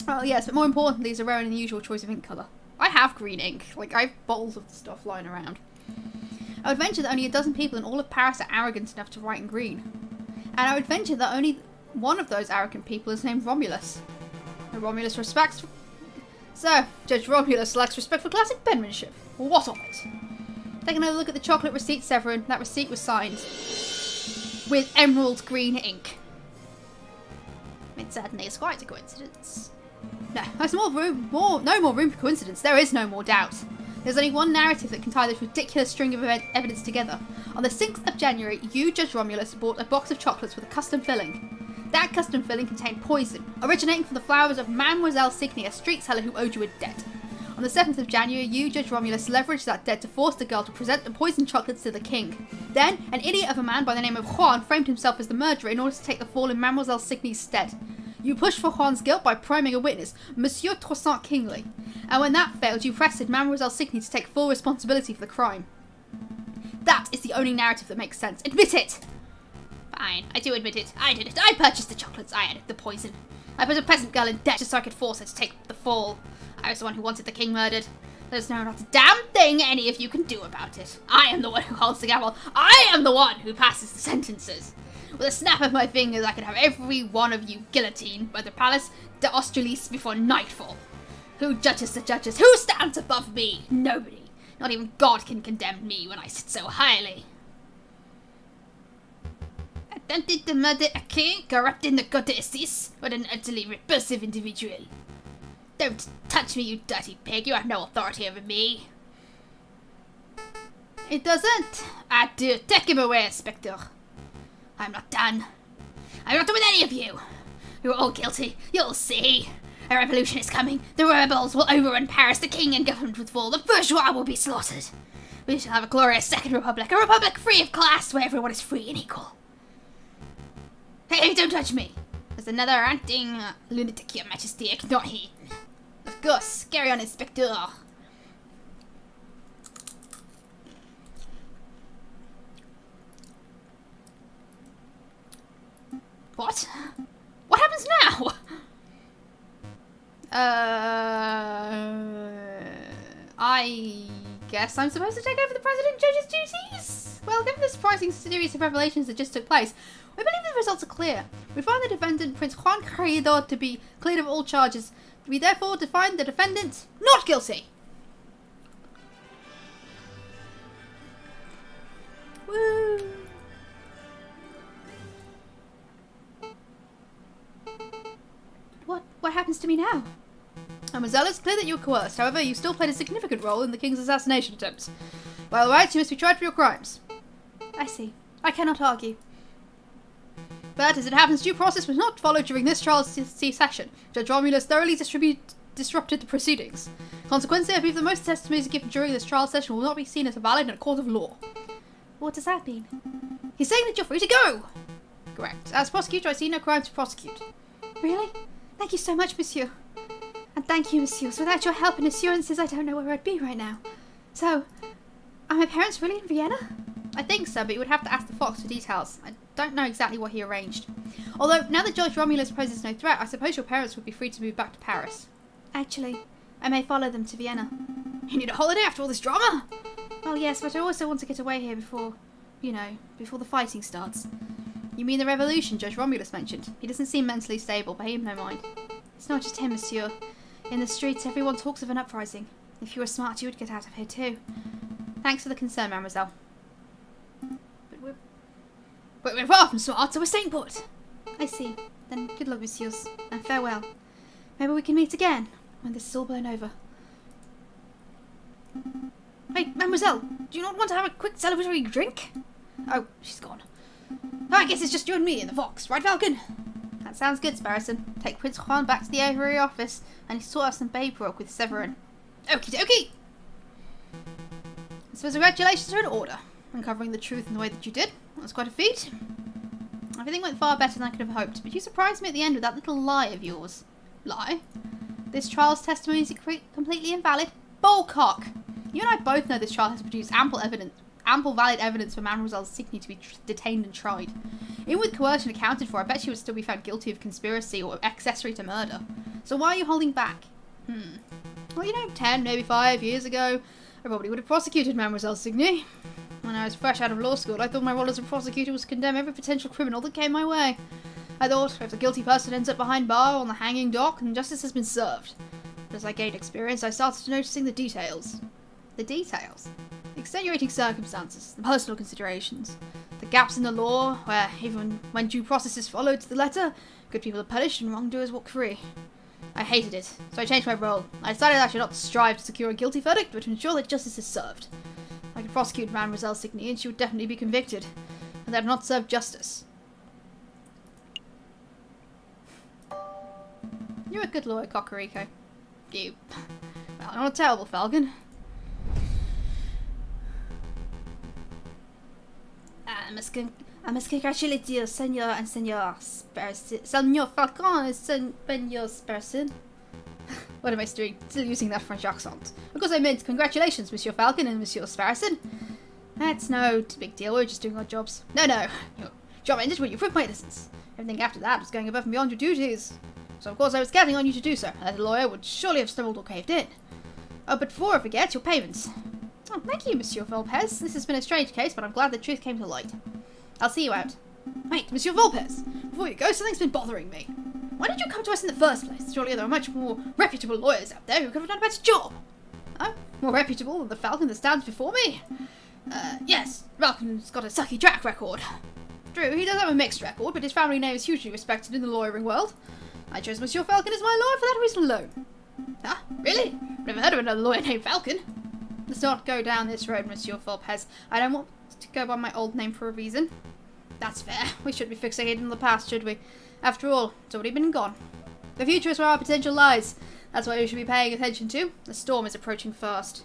Oh yes, but more importantly is a rare and unusual choice of ink colour. I have green ink. Like, I have bottles of stuff lying around. I would venture that only a dozen people in all of Paris are arrogant enough to write in green. And I would venture that only one of those arrogant people is named Romulus. And Romulus respects... So, Judge Romulus lacks respect for classic penmanship. What of it? Taking a look at the chocolate receipt, Severin, that receipt was signed with emerald green ink. It certainly is quite a coincidence. No, there's no more room for coincidence. There is no more doubt. There's only one narrative that can tie this ridiculous string of evidence together. On the 6th of January, you, Judge Romulus, bought a box of chocolates with a custom filling. That custom filling contained poison, originating from the flowers of Mademoiselle Signy, a street seller who owed you a debt. On the 7th of January, you, Judge Romulus, leveraged that debt to force the girl to present the poisoned chocolates to the king. Then, an idiot of a man by the name of Juan framed himself as the murderer in order to take the fall in Mademoiselle Signy's stead. You pushed for Juan's guilt by priming a witness, Monsieur Toussaint Kingsley. And when that failed, you pressed Mademoiselle Signy to take full responsibility for the crime. That is the only narrative that makes sense. Admit it! Fine, I do admit it. I did it. I purchased the chocolates. I added the poison. I put a peasant girl in debt just so I could force her to take the fall. I was the one who wanted the king murdered. There's not a damn thing any of you can do about it. I am the one who holds the gavel. I am the one who passes the sentences. With a snap of my fingers, I could have every one of you guillotined by the Palace d'Austerlitz before nightfall. Who judges the judges? Who stands above me? Nobody. Not even God can condemn me when I sit so highly. Attempted to murder a king, corrupting the goddesses. What an utterly repulsive individual. Don't touch me, you dirty pig. You have no authority over me. It doesn't. I do. Take him away, Inspector. I'm not done. I'm not done with any of you. You're all guilty. You'll see. A revolution is coming. The rebels will overrun Paris. The king and government will fall. The bourgeois will be slaughtered. We shall have a glorious second republic. A republic free of class where everyone is free and equal. Hey, don't touch me. There's another ranting lunatic, your majesty. I cannot heed. Of course. Carry on, Inspector. What? What happens now? I guess I'm supposed to take over the President Judge's duties? Well, given the surprising series of revelations that just took place, we believe the results are clear. We find the defendant, Prince Juan Corredor, to be cleared of all charges. We therefore find the defendant not guilty. Woo! What happens to me now? Mademoiselle, it's clear that you were coerced. However, you still played a significant role in the king's assassination attempts. By all rights, you must be tried for your crimes. I see. I cannot argue. But, as it happens, due process was not followed during this trial's session. Judge Romulus thoroughly disrupted the proceedings. Consequently, I believe that most testimonies given during this trial session will not be seen as valid in a court of law. What does that mean? He's saying that you're free to go! Correct. As prosecutor, I see no crime to prosecute. Really? Thank you so much, monsieur. And thank you, messieurs. Without your help and assurances, I don't know where I'd be right now. So, are my parents really in Vienna? I think so, but you would have to ask the Fox for details. I don't know exactly what he arranged. Although, now that Judge Romulus poses no threat, I suppose your parents would be free to move back to Paris. Actually, I may follow them to Vienna. You need a holiday after all this drama? Well, yes, but I also want to get away here before, before the fighting starts. You mean the revolution Judge Romulus mentioned? He doesn't seem mentally stable, pay him no mind. It's not just him, monsieur. In the streets, everyone talks of an uprising. If you were smart, you would get out of here too. Thanks for the concern, mademoiselle. But we're far from smart, so we're staying put. I see. Then good luck, messieurs, and farewell. Maybe we can meet again, when this is all blown over. Hey, mademoiselle, do you not want to have a quick celebratory drink? Oh, she's gone. Oh, I guess it's just you and me and the Fox, right, Falcon? That sounds good, Sparrowson. Take Prince Juan back to the Aviary office, and sort out some paperwork with Severin. Okie dokie! I suppose congratulations are in order. Uncovering the truth in the way that you did. That was quite a feat. Everything went far better than I could have hoped, but you surprised me at the end with that little lie of yours. Lie? This trial's testimony is completely invalid? Bullcock! You and I both know this trial has produced ample valid evidence for Mademoiselle Signy to be detained and tried. Even with coercion accounted for, I bet she would still be found guilty of conspiracy or accessory to murder. So why are you holding back? Well, you know, 10, maybe 5 years ago, I probably would have prosecuted Mademoiselle Signy. When I was fresh out of law school, I thought my role as a prosecutor was to condemn every potential criminal that came my way. I thought, if the guilty person ends up behind bar on the hanging dock, then justice has been served. But as I gained experience, I started noticing the details. The details? The extenuating circumstances, the personal considerations, the gaps in the law, where, even when due process is followed to the letter, good people are punished and wrongdoers walk free. I hated it, so I changed my role. I decided I should not strive to secure a guilty verdict, but to ensure that justice is served. I could prosecute Mademoiselle Signy, and she would definitely be convicted, and that would not serve justice. You're a good lawyer, Cocorico. You. Well, not a terrible Falcon. I must congratulate you, Senor and Senor Sparson. Senor Falcon and Senor Sparson. What am I doing? Still using that French accent. Of course I meant congratulations, Monsieur Falcon and Monsieur Sparson. That's no big deal, we're just doing our jobs. No. Your job ended when you proved my innocence. Everything after that was going above and beyond your duties. So of course I was counting on you to do so. That lawyer would surely have stumbled or caved in. Oh, but before I forget, your payments. Oh, thank you, Monsieur Volpez. This has been a strange case, but I'm glad the truth came to light. I'll see you out. Wait, Monsieur Volpez! Before you go, something's been bothering me. Why did you come to us in the first place? Surely there are much more reputable lawyers out there who could have done a better job. Oh, more reputable than the Falcon that stands before me? Yes, Falcon's got a sucky track record. True, he does have a mixed record, but his family name is hugely respected in the lawyering world. I chose Monsieur Falcon as my lawyer for that reason alone. Huh? Really? Never heard of another lawyer named Falcon. Let's not go down this road, Monsieur Volpez. I don't want to go by my old name for a reason. That's fair. We shouldn't be fixated on the past, should we? After all, it's already been and gone. The future is where our potential lies. That's what we should be paying attention to. The storm is approaching fast.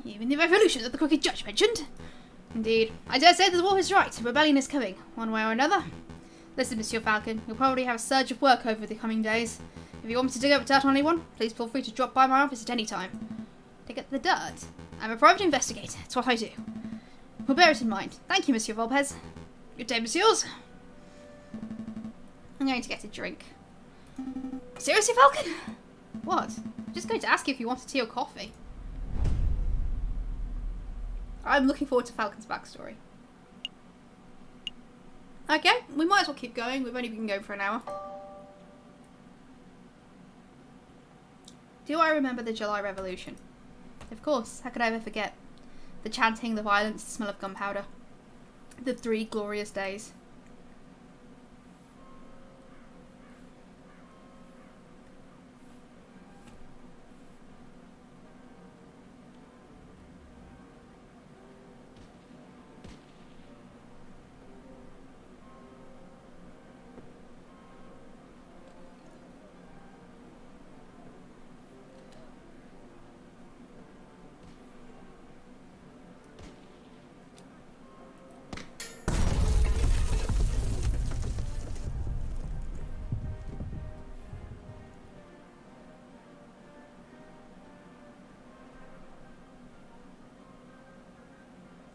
Even the revolution that the crooked judge mentioned. Indeed. I dare say the wolf is right. Rebellion is coming, one way or another. Listen, Monsieur Falcon, you'll probably have a surge of work over the coming days. If you want me to dig up dirt on anyone, please feel free to drop by my office at any time. Dig up the dirt? I'm a private investigator. It's what I do. We'll bear it in mind. Thank you, Monsieur Volpez. Good day, Messieurs. I'm going to get a drink. Seriously, Falcon? What? I'm just going to ask you if you wanted tea or coffee. I'm looking forward to Falcon's backstory. Okay, we might as well keep going. We've only been going for an hour. Do I remember the July Revolution? Of course, how could I ever forget? The chanting, the violence, the smell of gunpowder. The 3 glorious days.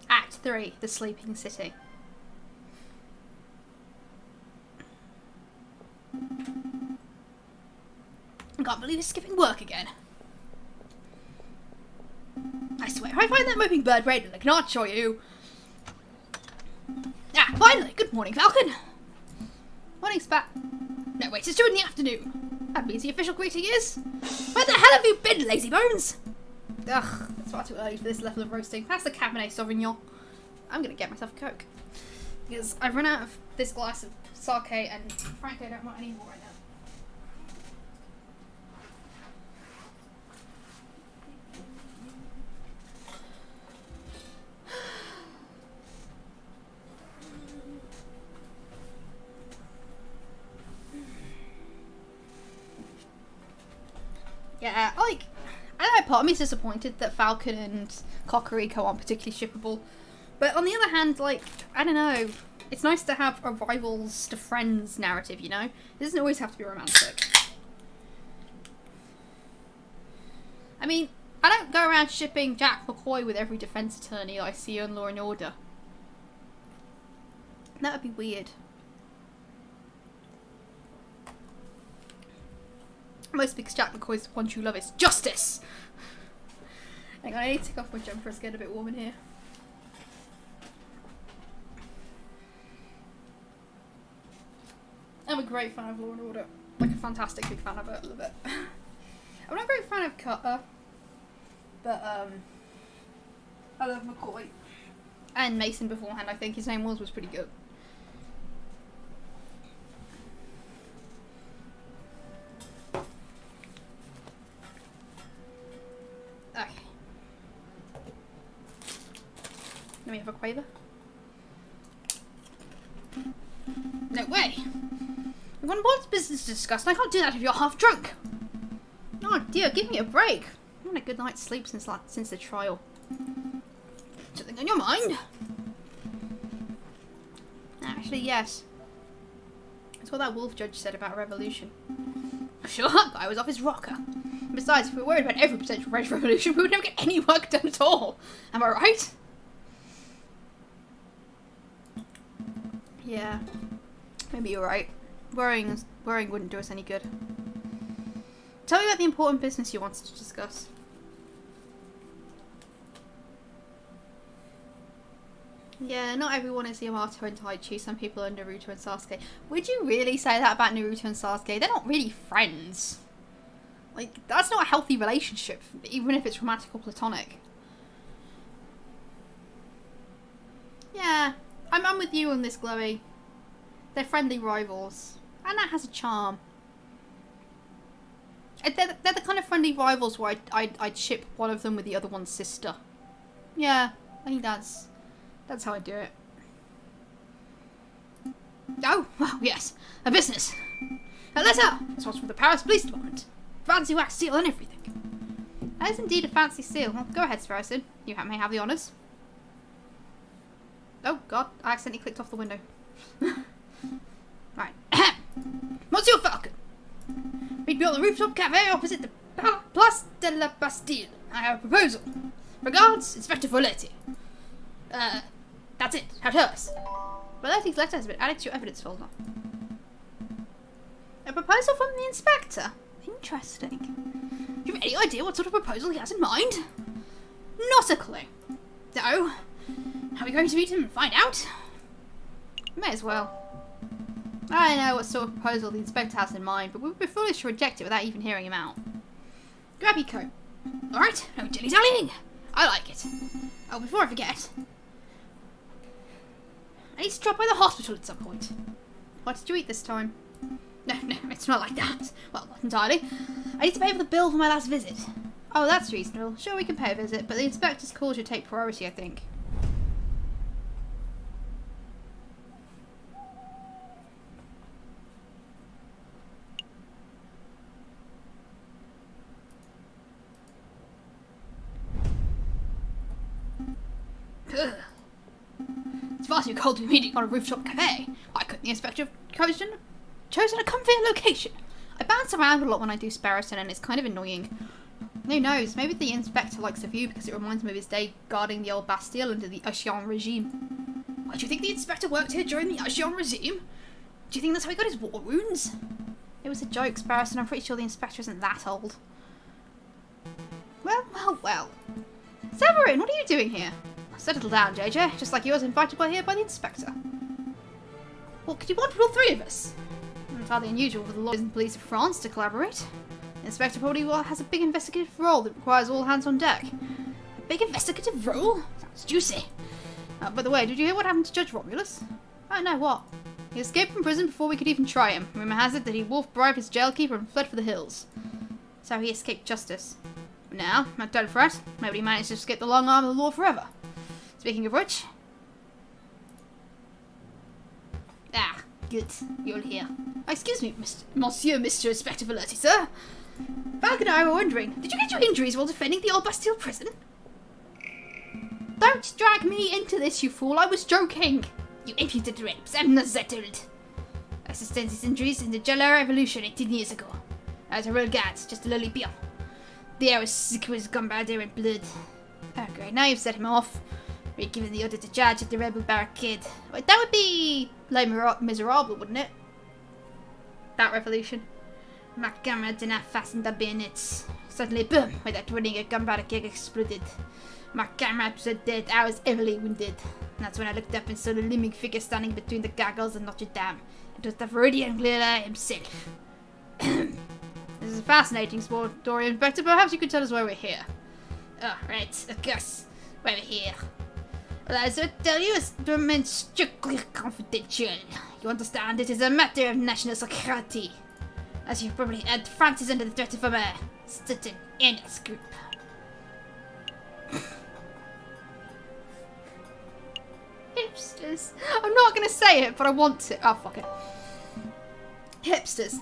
Act 3, The Sleeping City. I can't believe he's skipping work again. I swear, if I find that moping bird raided, I cannot show you. Ah, finally! Good morning, Falcon! Morning, Spat. No, wait, it's 2 in the afternoon. That means the official greeting is... Where the hell have you been, lazy bones? Ugh, it's far too early for this level of roasting. Pass the Cabernet Sauvignon. I'm gonna get myself a Coke. Because I've run out of this glass of sake and frankly I don't want any more right now. Yeah, like, I don't know, part of me is disappointed that Falcon and Cocorico aren't particularly shippable. But on the other hand, like, I don't know, it's nice to have a rivals to friends narrative, you know? It doesn't always have to be romantic. I mean, I don't go around shipping Jack McCoy with every defense attorney I see on Law and Order. That would be weird. Most because Jack McCoy's one true love is justice. Hang on, I need to take off my jumper. It's getting a bit warm in here. I'm a great fan of Law and Order. Like a fantastic big fan of it. I love it. I'm not a great fan of Cutter, but I love McCoy. And Mason beforehand, I think his name was pretty good. Okay. Let me have a quaver. No way! I've got important business to discuss, and I can't do that if you're half drunk. Oh dear, give me a break. I've had a good night's sleep since the trial. Something on your mind? Actually, yes. That's what that wolf judge said about a revolution. Sure, that guy was off his rocker. Besides, if we were worried about every potential French revolution, we would never get any work done at all. Am I right? Yeah. Maybe you're right. Worrying wouldn't do us any good. Tell me about the important business you wanted to discuss. Yeah, not everyone is Yamato and Taichi. Some people are Naruto and Sasuke. Would you really say that about Naruto and Sasuke? They're not really friends. Like, that's not a healthy relationship, even if it's romantic or platonic. Yeah, I'm with you on this, Chloe. They're friendly rivals. And that has a charm. They're the kind of friendly rivals where I'd ship one of them with the other one's sister. Yeah, I think that's how I do it. Oh, well, yes. A business. A letter! This one's from the Paris Police Department. Fancy wax seal and everything. That is indeed a fancy seal. Well, go ahead, Sparrowson. You may have the honours. Oh, God. I accidentally clicked off the window. Right. Monsieur Falcon. Meet me on the rooftop cafe opposite the Place de la Bastille. I have a proposal. Regards, Inspector Folletti. That's it. Have hers. Folletti's letter has been added to your evidence folder. A proposal from the inspector? Interesting. Do you have any idea what sort of proposal he has in mind? Not a clue. So, are we going to meet him and find out? May as well. I know what sort of proposal the inspector has in mind, but we would be foolish to reject it without even hearing him out. Grab your coat. Alright, no dilly-dallying. I like it. Oh, before I forget, I need to drop by the hospital at some point. What did you eat this time? No, it's not like that. Well, not entirely. I need to pay for the bill for my last visit. Oh, that's reasonable. Sure, we can pay a visit, but the inspector's call should take priority, I think. Ugh. It's far too cold to be meeting on a rooftop cafe. Why couldn't the inspector have chosen a comfier location? I bounce around a lot when I do Sparrowson, and it's kind of annoying. Who knows, maybe the inspector likes the view because it reminds him of his day guarding the old Bastille under the Ancien regime. Why, do you think the inspector worked here during the Ancien regime? Do you think that's how he got his war wounds? It was a joke, Sparrowson. I'm pretty sure the inspector isn't that old. Well. Severin, what are you doing here? Settle down, JJ. Just like you was invited here by the inspector. What could you want with all three of us? It's hardly unusual for the lawyers and police of France to collaborate. The inspector probably has a big investigative role that requires all hands on deck. A big investigative role? Sounds juicy. By the way, did you hear what happened to Judge Romulus? Oh no, what? He escaped from prison before we could even try him. Rumour has it that he wolf-bribed his jailkeeper and fled for the hills. So he escaped justice. But now, don't fret, nobody managed to escape the long arm of the law forever. Speaking of which... Ah, good. You're here. Excuse me, Monsieur Inspector Folletti, sir. Falcon and I were wondering, did you get your injuries while defending the old Bastille prison? Don't drag me into this, you fool. I was joking. You impudent rapes. I'm not settled. I sustained these injuries in the July Revolution 18 years ago. I was a real guard, just a lowly peon. The air was sick with gunpowder and blood. Oh, great. Now you've set him off. We're given the order to charge at the rebel barricade. Wait, that would be Les Miserables, wouldn't it? That revolution. My camera did not fasten the bayonets. Suddenly, boom, without warning, a gunpowder keg exploded. My camera was dead. I was heavily wounded. That's when I looked up and saw the looming figure standing between the gargoyles and Notre Dame. It was the Viridian Glilla himself. This is a fascinating story, Inspector. Perhaps you could tell us why we're here. Oh, right, of course. Why we're here. Well, as I tell you, it's remains strictly confidential. You understand, it is a matter of national security. As you've probably heard, France is under the threat from a certain NS group. Hipsters. I'm not going to say it, but I want to. Oh, fuck it. Hipsters.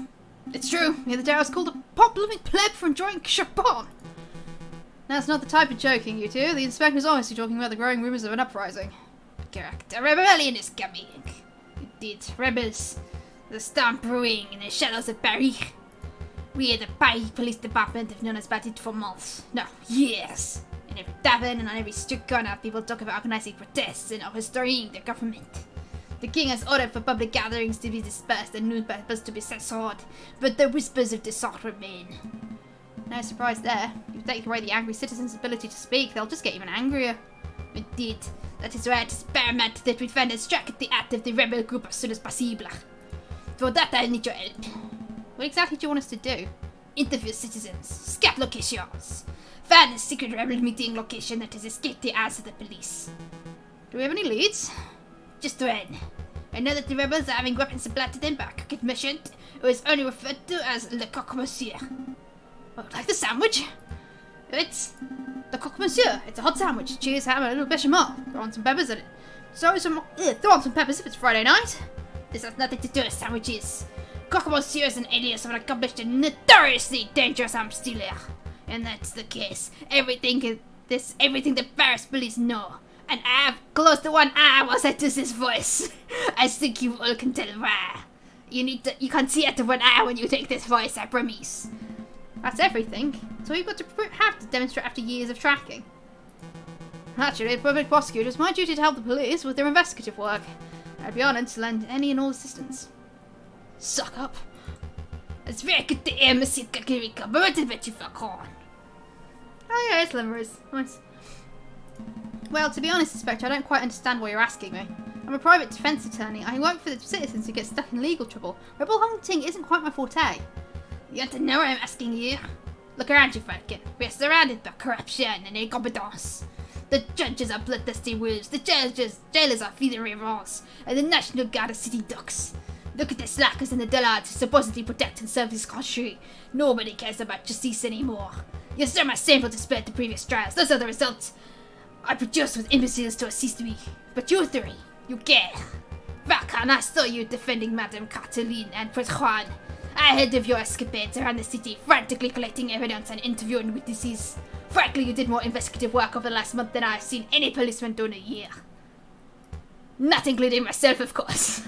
It's true. The other day I was called a pop-loving pleb for enjoying Chopin. That's not the type of joking, you two. The inspector's honestly talking about the growing rumours of an uprising. Correct. A rebellion is coming. Indeed. Rebels. The storm brewing in the shadows of Paris. We at the Paris Police Department have known about it for months. No, years. In every tavern and on every street corner, people talk about organizing protests and overthrowing the government. The king has ordered for public gatherings to be dispersed and newspapers to be censored, but the whispers of dissent remain. No surprise there. If you take away the angry citizens' ability to speak, they'll just get even angrier. Indeed, that is why it is paramount that we find and strike the act of the rebel group as soon as possible. For that, I need your help. What exactly do you want us to do? Interview citizens, scout locations, find a secret rebel meeting location that has escaped the eyes of the police. Do we have any leads? Just one. I know that the rebels are having weapons supplied to them by a cricket merchant who is only referred to as Le Coq Monsieur. Oh, like the sandwich? It's the Coq Monsieur. It's a hot sandwich. Cheese, ham, and a little bechamel. Throw on some peppers in it. Throw on some peppers if it's Friday night. This has nothing to do with sandwiches. Coq Monsieur is an alias of an accomplished and notoriously dangerous arms dealer. And that's the case. Everything the Paris police know. And I have close to one eye whilst I do this voice. I think you all can tell why. You can't see out of one eye when you take this voice, I promise. That's everything. So you've got to have to demonstrate after years of tracking. Actually, as public prosecutor, it's my duty to help the police with their investigative work. I'd be honoured to lend any and all assistance. Suck up. It's very good to hear, Monsieur Cocorico, but what about you, Falcon? Oh yeah, it's limerence. Nice. Well, to be honest, Inspector, I don't quite understand why you're asking me. I'm a private defence attorney. I work for the citizens who get stuck in legal trouble. Rebel hunting isn't quite my forte. You want to know why I'm asking you? Look around you, Falcon. We are surrounded by corruption and incompetence. The judges are bloodthirsty wolves, the jailers are feeding rivals, and the National Guard are city ducks. Look at the slackers and the dullards who supposedly protect and serve this country. Nobody cares about justice anymore. You saw my sample displayed at the previous trials. Those are the results I produced with imbeciles to assist me. But you three, you care. Falcon, I saw you defending Madame Cataline and Prince Juan. I heard of your escapades around the city, frantically collecting evidence and interviewing witnesses. Frankly, you did more investigative work over the last month than I've seen any policeman do in a year. Not including myself, of course.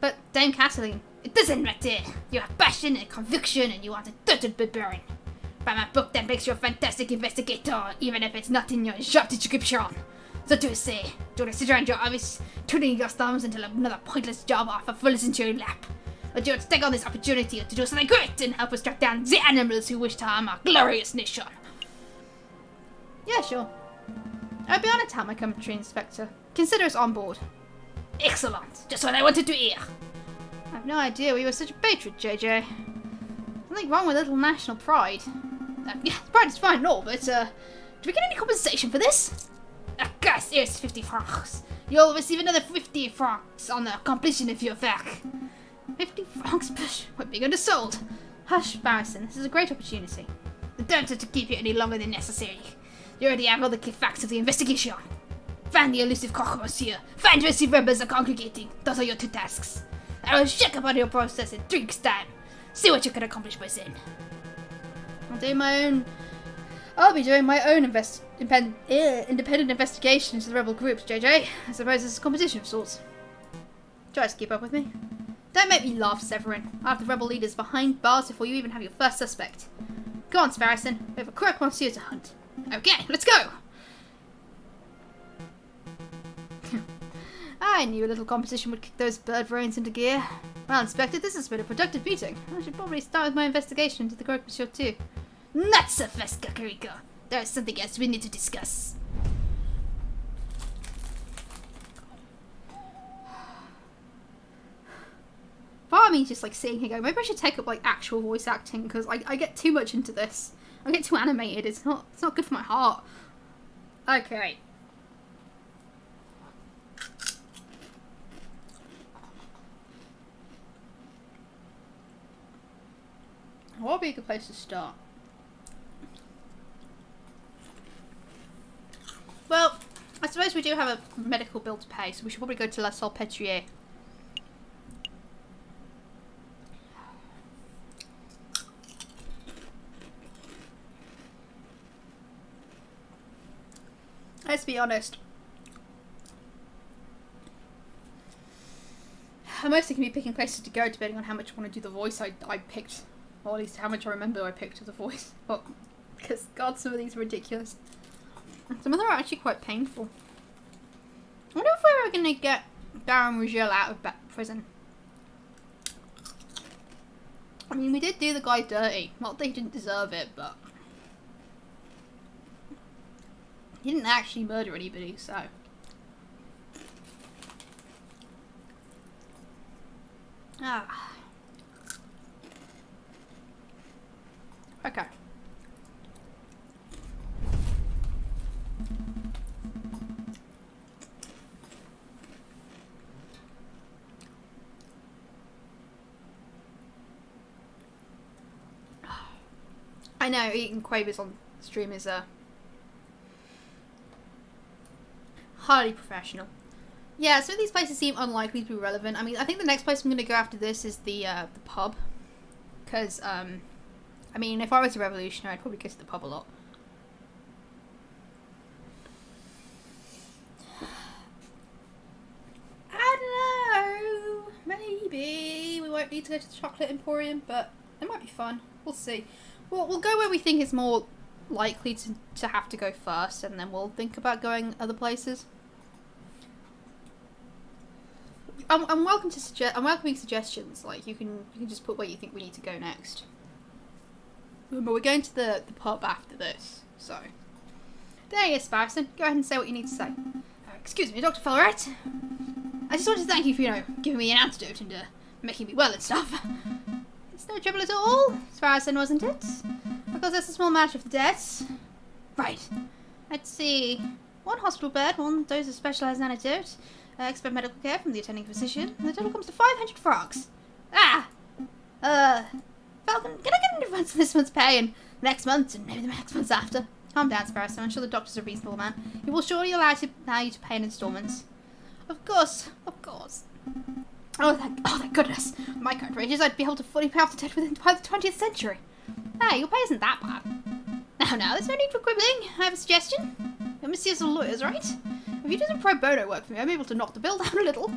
But Dame Cataline, it doesn't matter. You have passion and conviction and you are the total barbarian. By my book, that makes you a fantastic investigator, even if it's not in your job description. So do you say, do you sit around your office, twiddling your thumbs until another pointless job offer falls into your lap? Or do you want to take on this opportunity to do something great and help us track down the animals who wish to harm our glorious nation? Yeah, sure. I'd be honoured to help my country, Inspector. Consider us on board. Excellent. Just what I wanted to hear. I have no idea we were such a patriot, JJ. Something wrong with a little national pride. Yeah, pride is fine and all, but, do we get any compensation for this? Of course, here's 50 francs. You'll receive another 50 francs on the completion of your work. 50 francs? Push, we're being undersold. Hush, Barrison, this is a great opportunity. Don't have to keep you any longer than necessary. You already have all the key facts of the investigation. Find the elusive Coq Monsieur. Find where the rebels are congregating. Those are your two tasks. I will check up on your process in 3 weeks' time. See what you can accomplish by then. I'll be doing my own independent investigation into the rebel groups, JJ. I suppose it's a competition of sorts. Try to keep up with me. Don't make me laugh, Severin. I'll have the rebel leaders behind bars before you even have your first suspect. Go on, Sparrison. We have a Croque Monsieur to hunt. Okay, let's go! I knew a little competition would kick those bird brains into gear. Well, Inspector, this has been a productive meeting. I should probably start with my investigation into the Croque Monsieur too. Not so fast, Cocorico. There is something else we need to discuss. Part of me is just like sitting here going, maybe I should take up like actual voice acting because I get too much into this. I get too animated. It's not good for my heart. Okay. What would be a good place to start? Well, I suppose we do have a medical bill to pay, so we should probably go to La Salpêtrière. Let's be honest. I'm mostly going to be picking places to go depending on how much I want to do the voice I picked. Or at least how much I remember I picked of the voice. But, because, God, some of these are ridiculous. Some of them are actually quite painful. I wonder if we're ever going to get Baron Rougeil out of prison. I mean, we did do the guy dirty. Not that he didn't deserve it, but... he didn't actually murder anybody, so... ah. Okay. I know, eating quavers on stream is highly professional. Yeah, some of these places seem unlikely to be relevant. I mean, I think the next place I'm going to go after this is the pub. Because, I mean, if I was a revolutionary, I'd probably go to the pub a lot. I don't know. Maybe we won't need to go to the chocolate emporium, but it might be fun. We'll see. We'll go where we think it's more likely to have to go first, and then we'll think about going other places. I'm welcome to I'm welcoming suggestions. Like you can just put where you think we need to go next. But we're going to the pub after this, so there you go, Sparrison. Go ahead and say what you need to say. Excuse me, Dr. Fellerite. I just wanted to thank you for giving me an antidote and making me well and stuff. It's no trouble at all, Sparrison, wasn't it? Because that's a small matter of the debts. Right. Let's see. 1 hospital bed, 1 dose of specialised antidote, expert medical care from the attending physician. The total comes to 500 francs. Ah! Falcon, can I get an advance on this month's pay and next month and maybe the next month's after? Calm down, Sparrowson. I'm sure the doctor's a reasonable man. He will surely allow you to pay in instalments. Of course, of course. Oh, thank goodness. My current wages, I'd be able to fully pay off the debt by the 20th century. Hey, your pay isn't that bad. Now, there's no need for quibbling. I have a suggestion. Your messieurs are lawyers, right? If you do some pro bono work for me, I'm able to knock the bill down a little.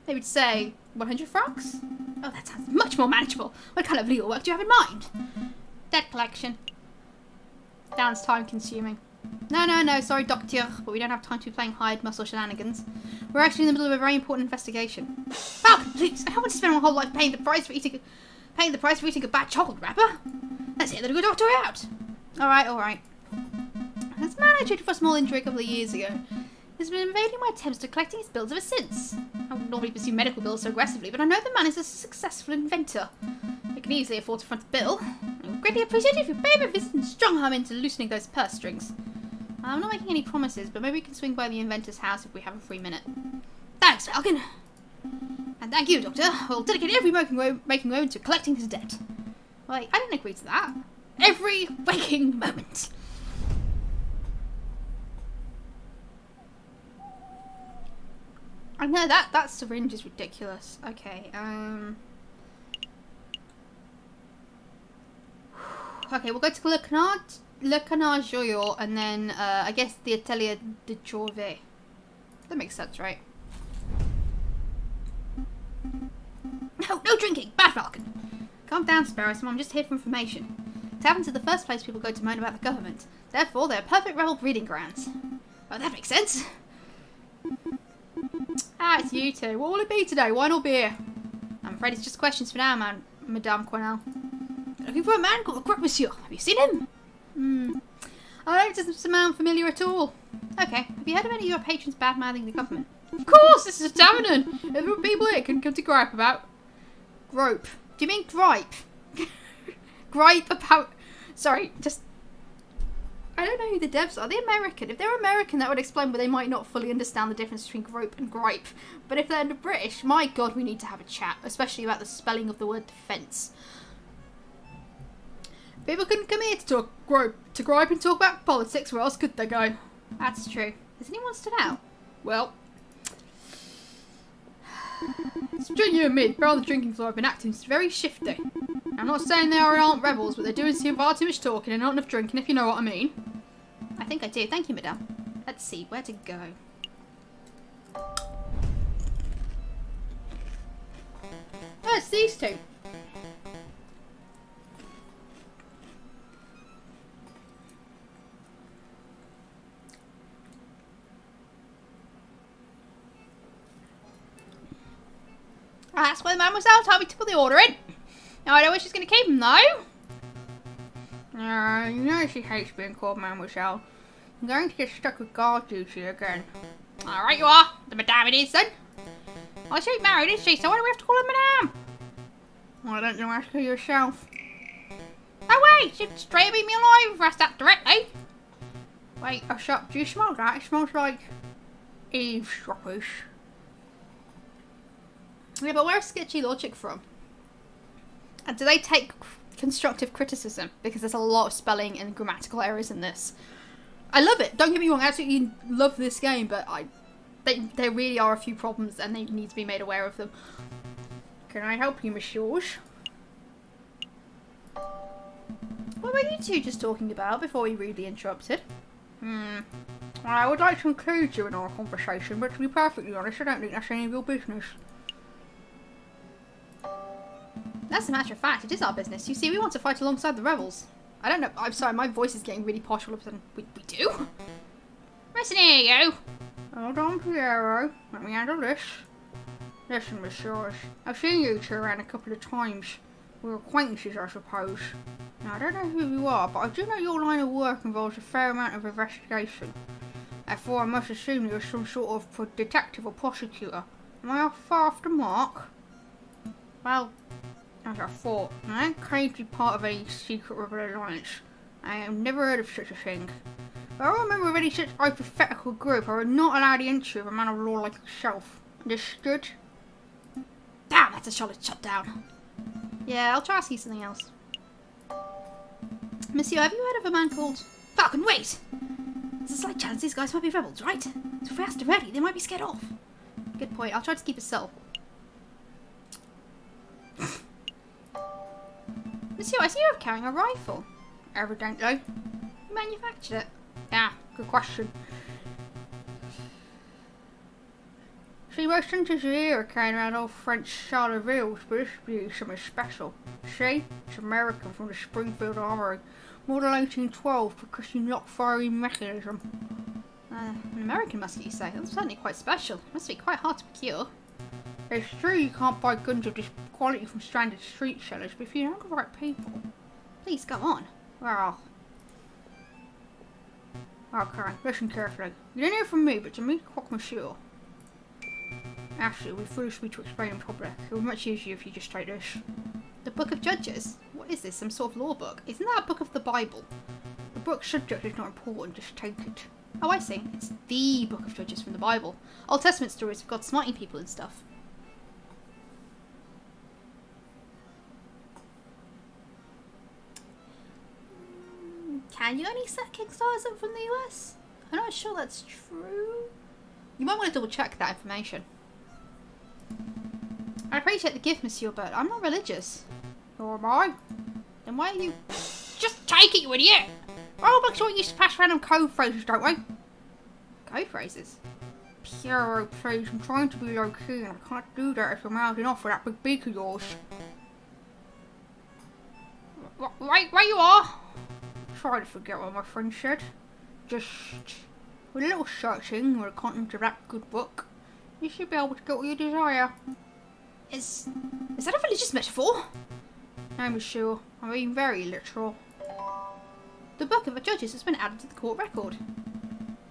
Maybe to say 100 francs? Oh, that sounds much more manageable. What kind of legal work do you have in mind? Debt collection. Sounds time consuming. No, sorry, Doctor, but we don't have time to be playing hired muscle shenanigans. We're actually in the middle of a very important investigation. Falcon, please, I don't want to spend my whole life paying the price for eating a bad chocolate wrapper. Let's hear the good doctor out. Alright. As a man I treated for a small injury a couple of years ago, has been evading my attempts at collecting his bills ever since. I wouldn't normally pursue medical bills so aggressively, but I know the man is a successful inventor. I can easily afford to front the bill. I would greatly appreciate it if you pay me a visit and strong arm into loosening those purse strings. I'm not making any promises, but maybe we can swing by the inventor's house if we have a free minute. Thanks, Falcon. And thank you, Doctor. We'll dedicate every waking moment to collecting his debt. Wait, I didn't agree to that. Every waking moment. I know that syringe is ridiculous. Okay, okay, we'll go to Le Canard Joyeux, and then, I guess the Atelier de Chauvet. That makes sense, right? No drinking! Bad Falcon! Calm down, Sparrowson, I'm just here for information. Taverns are the first place people go to moan about the government. Therefore, they're perfect rebel breeding grounds. Oh, that makes sense. Ah, it's you two. What will it be today? Wine or beer? I'm afraid it's just questions for now, Madame Cornell. Looking for a man called the Crook, monsieur. Have you seen him? I don't think it's a man familiar at all. Okay, have you heard of any of your patrons bad-mouthing the government? Of course, this is a tavern. If there are people here can come to gripe about... Grope. Do you mean gripe? Gripe about... Sorry, just... I don't know who the devs are. Are they American? If they're American, that would explain, but they might not fully understand the difference between grope and gripe. But if they're British, my god, we need to have a chat, especially about the spelling of the word defence. People couldn't come here to gripe and talk about politics. Where else could they go? That's true. Has anyone stood out? Well, it's between you and me. The crowd on the drinking floor have been acting very shifty. I'm not saying they aren't rebels, but they're doing far too much talking and not enough drinking, if you know what I mean. I think I do. Thank you, madame. Let's see, where to go? Oh, it's these two. That's why the man was out, told me to put the order in. Now, I don't know she's going to keep him, though. You know she hates being called Mademoiselle. I'm going to get stuck with guard duty again. Alright, you are. The madame it is, then. Oh, she ain't married, is she? So why do we have to call her madame? Why don't you ask her yourself? Oh, wait. She'd straight beat me alive if I asked that directly. Wait, a shot. Do you smell that? It smells like eavesdroppers. Yeah, but where's sketchy logic from? And do they take constructive criticism? Because there's a lot of spelling and grammatical errors in this. I love it. Don't get me wrong, I absolutely love this game, but there really are a few problems and they need to be made aware of them. Can I help you, messieurs? What were you two just talking about before we rudely interrupted? Well, I would like to include you in our conversation, but to be perfectly honest, I don't think that's any of your business. That's a matter of fact, it is our business. You see, we want to fight alongside the rebels. I don't know, I'm sorry, my voice is getting really posh all of a sudden. We do? Listen here, you. Hold on, Piero. Let me handle this. Listen, messieurs. I've seen you two around a couple of times. We're acquaintances, I suppose. Now, I don't know who you are, but I do know your line of work involves a fair amount of investigation. Therefore, I must assume you're some sort of detective or prosecutor. Am I far off the mark? Well, as I thought, I ain't claimed to be part of any secret rebel alliance. I have never heard of such a thing. But I don't remember of any such hypothetical group. I would not allow the entry of a man of law like yourself. Understood? Damn, that's a solid shutdown. Yeah, I'll try to see something else. Monsieur, have you heard of a man called... Falcon, wait! There's a slight chance these guys might be rebels, right? So if we asked already, they might be scared off. Good point. I'll try to keep it subtle. Monsieur, I see you're carrying a rifle. Evidently. Who manufactured it? Yeah, good question. See, most hunters here are carrying around old French Charlevilles, but this beauty is something special. See? It's American from the Springfield Armory. Model 1812, percussion lock firing mechanism. An American musket, you say? That's certainly quite special. Must be quite hard to procure. It's true you can't buy guns of this quality from standard street sellers, but if you know the right people... Please, go on. Well... Okay, listen carefully. You didn't hear from me, but to me, croque monsieur. Actually, we foolish me to explain in public. It would be much easier if you just take this. The Book of Judges? What is this, some sort of law book? Isn't that a book of the Bible? The book's subject is not important, just take it. Oh, I see. It's the Book of Judges from the Bible. Old Testament stories of God smiting people and stuff. Can you only set Kickstarters up from the US? I'm not sure that's true. You might want to double check that information. I appreciate the gift, monsieur, but I'm not religious. Nor am I. Then why are you... Just take it, you idiot! Oh, but we used to pass random code phrases, don't we? Code phrases? Piero, please, I'm trying to be low-key and I can't do that if you're mouthing off with that big beak of yours. Right where you are! Try to forget what my friend said. Just with a little searching for the contents of that good book, You should be able to get what you desire. Is that a religious metaphor? No, monsieur. I'm being very literal. The book of the judges has been added to the court record.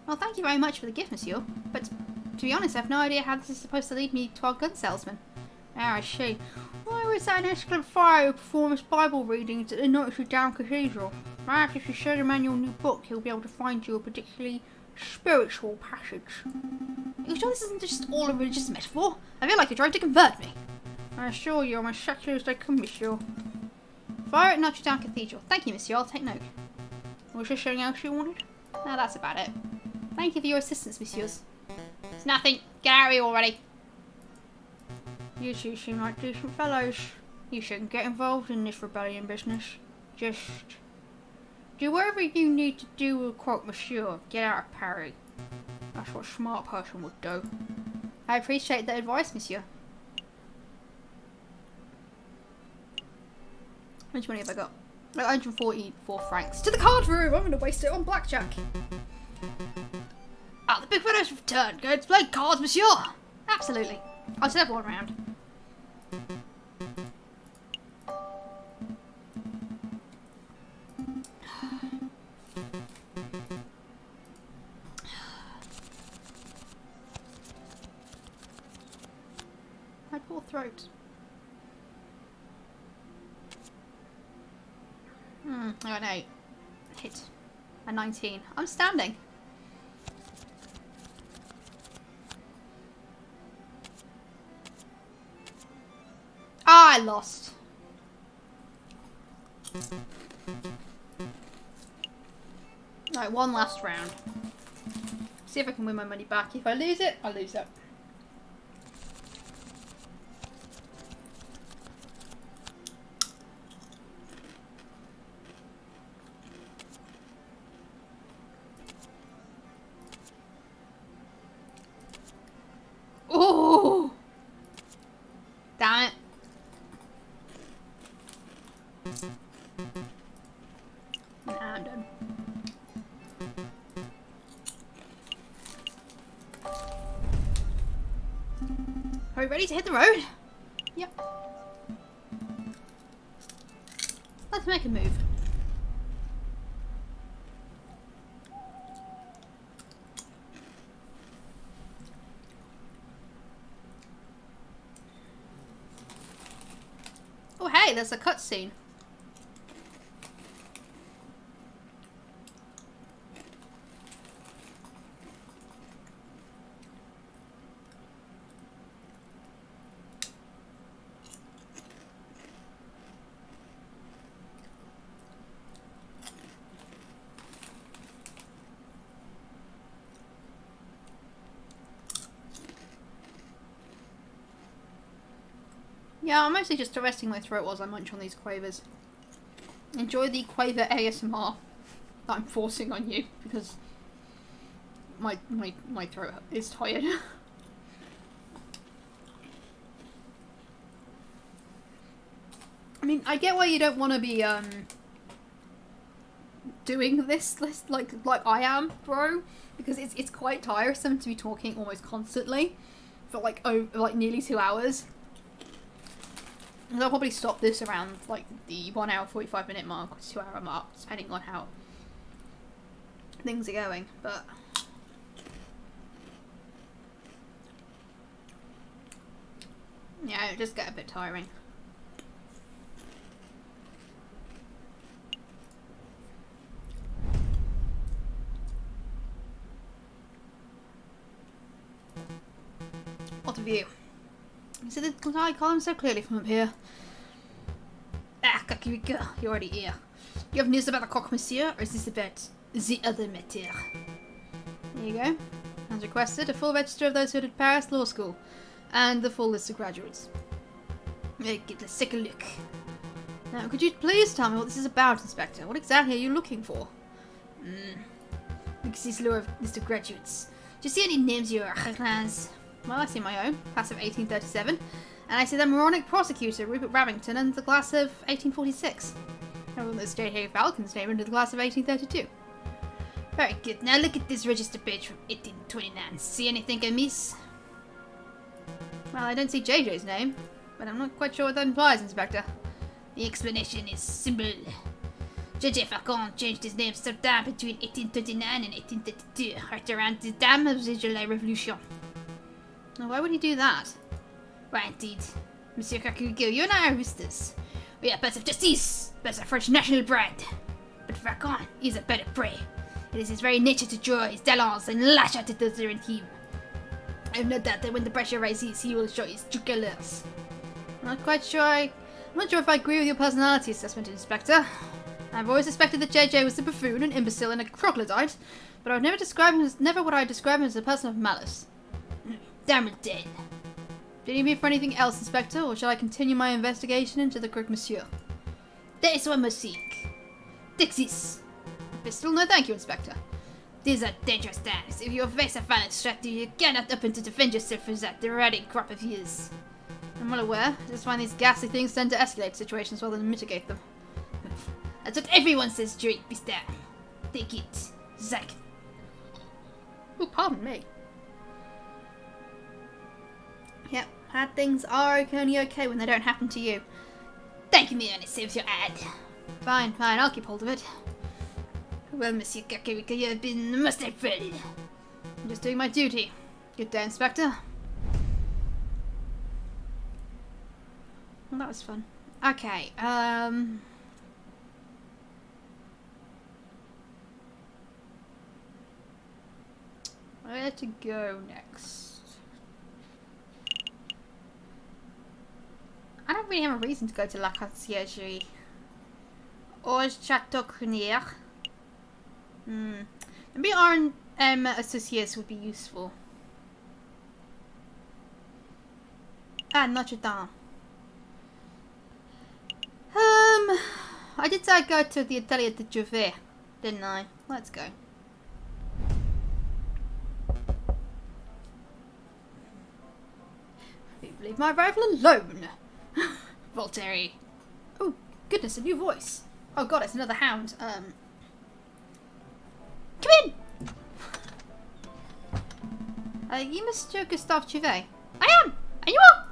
Well, thank you very much for the gift, monsieur. But to be honest, I have no idea how this is supposed to lead me to our gun salesman. Ah, I see. Why was that an excellent fire who performed his Bible readings at the Notre Dame Cathedral? Perhaps if you show the man your new book, he'll be able to find you a particularly spiritual passage. Are you sure this isn't just all a religious metaphor? I feel like you're trying to convert me. I assure you, I'm as secular as they come, monsieur. Fire at Notre Dame Cathedral. Thank you, monsieur. I'll take note. Was there something else you wanted? No, that's about it. Thank you for your assistance, messieurs. It's nothing. Get out of here already. You two seem like decent fellows. You shouldn't get involved in this rebellion business. Just do whatever you need to do with quote monsieur. Get out of Paris. That's what a smart person would do. I appreciate the advice, monsieur. How much money have I got? Like 144 francs. To the card room! I'm gonna waste it on blackjack. Ah, the big fellow's returned. Go to play cards, monsieur! Absolutely. I'll set everyone round. My poor throat. I got an 8. Hit. A 19. I'm standing. Ah, I lost. Right, one last round. See if I can win my money back. If I lose it, I lose it. Oh! Damn it. Nah, I'm done. Are we ready to hit the road? Yep. Let's make a move. Oh hey, there's a cutscene. Yeah, I'm mostly just arresting my throat while I munch on these quavers. Enjoy the quaver ASMR that I'm forcing on you because my throat is tired. I mean, I get why you don't want to be doing this like I am, bro, because it's quite tiresome to be talking almost constantly for like nearly 2 hours. And I'll probably stop this around like the 1 hour 45 minute mark or 2 hour mark, depending on how things are going. But yeah, it just get a bit tiring. What a view. So the I call him so clearly from up here. Ah, Cocorico, you're already here. You have news about the cock, monsieur, or is this about the other matter? There you go. As requested, a full register of those who attended Paris Law School, and the full list of graduates. Let's take a look. Now, could you please tell me what this is about, Inspector? What exactly are you looking for? Look at this list of graduates. Do you see any names you recognize? Well, I see my own, class of 1837, and I see the moronic prosecutor, Rupert Remington, and the class of 1846. And there's J.K. Falcon's name into the class of 1832. Very good. Now look at this register page from 1829. See anything I miss? Well, I don't see JJ's name, but I'm not quite sure what that implies, Inspector. The explanation is simple. J.J. Falcon changed his name sometime between 1839 and 1832, right around the time of the July Revolution. Now, why would he do that? Why indeed. Monsieur Cocorico, you and I are roosters. We are birds of justice, birds of French national pride. But Falcon is a bird of prey. It is his very nature to draw his talons and lash out at those around him. I have no doubt that when the pressure rises, he will show his true colors. I'm not sure if I agree with your personality assessment, Inspector. I've always suspected that JJ was a buffoon, an imbecile, and a troglodyte, but I would never would I describe him as a person of malice. Damn it, then. Do you need me for anything else, Inspector, or shall I continue my investigation into the crook monsieur? There is one more thing. Take this. A pistol? No, thank you, Inspector. These are dangerous times. If you face a violent threat, you cannot open to defend yourself from that deranged crop of yours. I'm well aware. I just find these ghastly things tend to escalate situations rather than mitigate them. That's what everyone says during this time. Take it, Zack. Oh, pardon me. Yep, bad things are only okay when they don't happen to you. Thank you, man. It saves your ad. Fine, I'll keep hold of it. Well, Monsieur Cocorico, you have been most helpful. I'm just doing my duty. Good day, Inspector. Well, that was fun. Okay, where to go next? I don't really have a reason to go to La Conciergerie. Or Chateau Crunier. Maybe R&M Associates would be useful. Ah, Notre Dame. I did say I'd go to the Atelier de Jouvet, didn't I? Let's go. Leave my rival alone. Voltaire. Oh, goodness, a new voice. Oh god, it's another hound. Come in! You Mr. Gustave Jouvet? I am! And you are!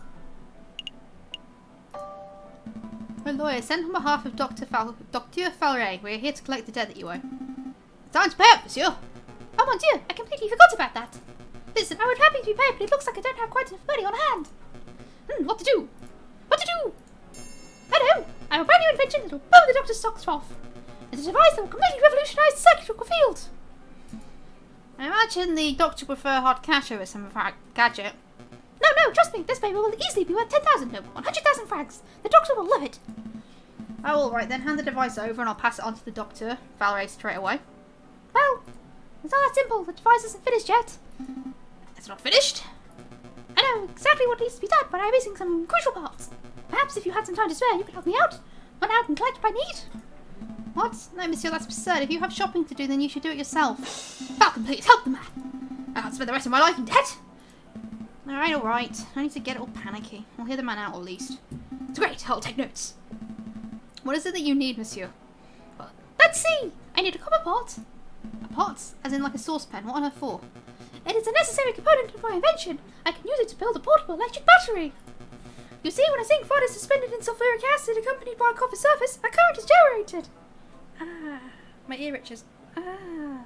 My lawyer, sent on behalf of Dr. Falray. We're here to collect the debt that you owe. Time to pay up, monsieur. Oh mon dieu, I completely forgot about that. Listen, I would happy to be paid, but it looks like I don't have quite enough money on hand. What to do? What to do? I know! I have a brand new invention that will blow the doctor's socks off. It's a device that will completely revolutionise the surgical field. I imagine the doctor would prefer hard cash over some gadget. No, trust me, this paper will easily be worth 10,000, no, 100,000 francs. The doctor will love it. Oh, alright then, hand the device over and I'll pass it on to the doctor, Valerie, straight away. Well, it's not that simple. The device isn't finished yet. It's not finished? I know exactly what needs to be done, but I'm missing some crucial parts. Perhaps if you had some time to spare, you could help me out. Run out and collect what I need. What? No, monsieur, that's absurd. If you have shopping to do, then you should do it yourself. Falcon, please, help the man. I can't spend the rest of my life in debt. Alright. I need to get all panicky. I'll hear the man out at least. It's great, I'll take notes. What is it that you need, monsieur? Well, let's see. I need a copper pot. A pot? As in like a saucepan. What on earth for? It is a necessary component of my invention. I can use it to build a portable electric battery. You see, when a zinc rod is suspended in sulfuric acid accompanied by a copper surface, a current is generated. Ah, my ear itches. Ah.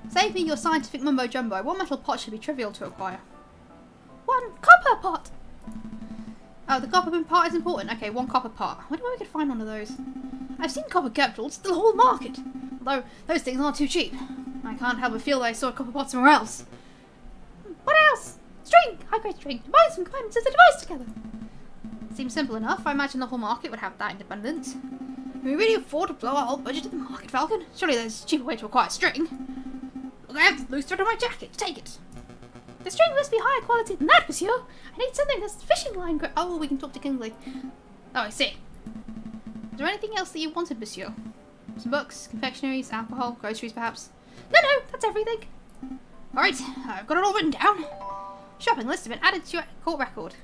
Save me your scientific mumbo jumbo. One metal pot should be trivial to acquire. One copper pot. Oh, the copper part is important. Okay, one copper pot. I wonder where we could find one of those. I've seen copper capsules in the whole market, although those things aren't too cheap. I can't help but feel that I saw a copper pot somewhere else. What else? String! High-grade string. Combine some components of the device together. Seems simple enough. I imagine the whole market would have that in abundance. Can we really afford to blow our whole budget at the market, Falcon? Surely there's a cheaper way to acquire string. Look, I have the loose thread on my jacket. Take it. The string must be higher quality than that, monsieur. I need something that's fishing line Oh, we can talk to Kingsley. Oh, I see. Is there anything else that you wanted, monsieur? Some books, confectionaries, alcohol, groceries, perhaps? No, that's everything. Alright, I've got it all written down. Shopping list has been added to your court record.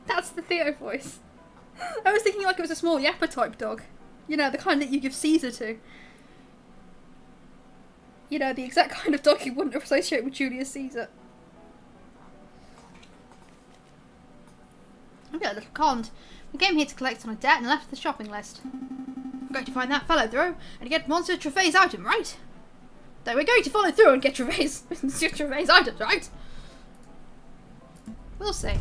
That's the Theo voice. I was thinking like it was a small yapper type dog. You know, the kind that you give Caesar to. You know, the exact kind of dog you wouldn't associate with Julius Caesar. I've got a little conned. We came here to collect on a debt and left the shopping list. We're going to find that fellow through and get Monsieur Trevay's item, right? So we're going to follow through and get Monsieur Trevay's items, right? We'll see.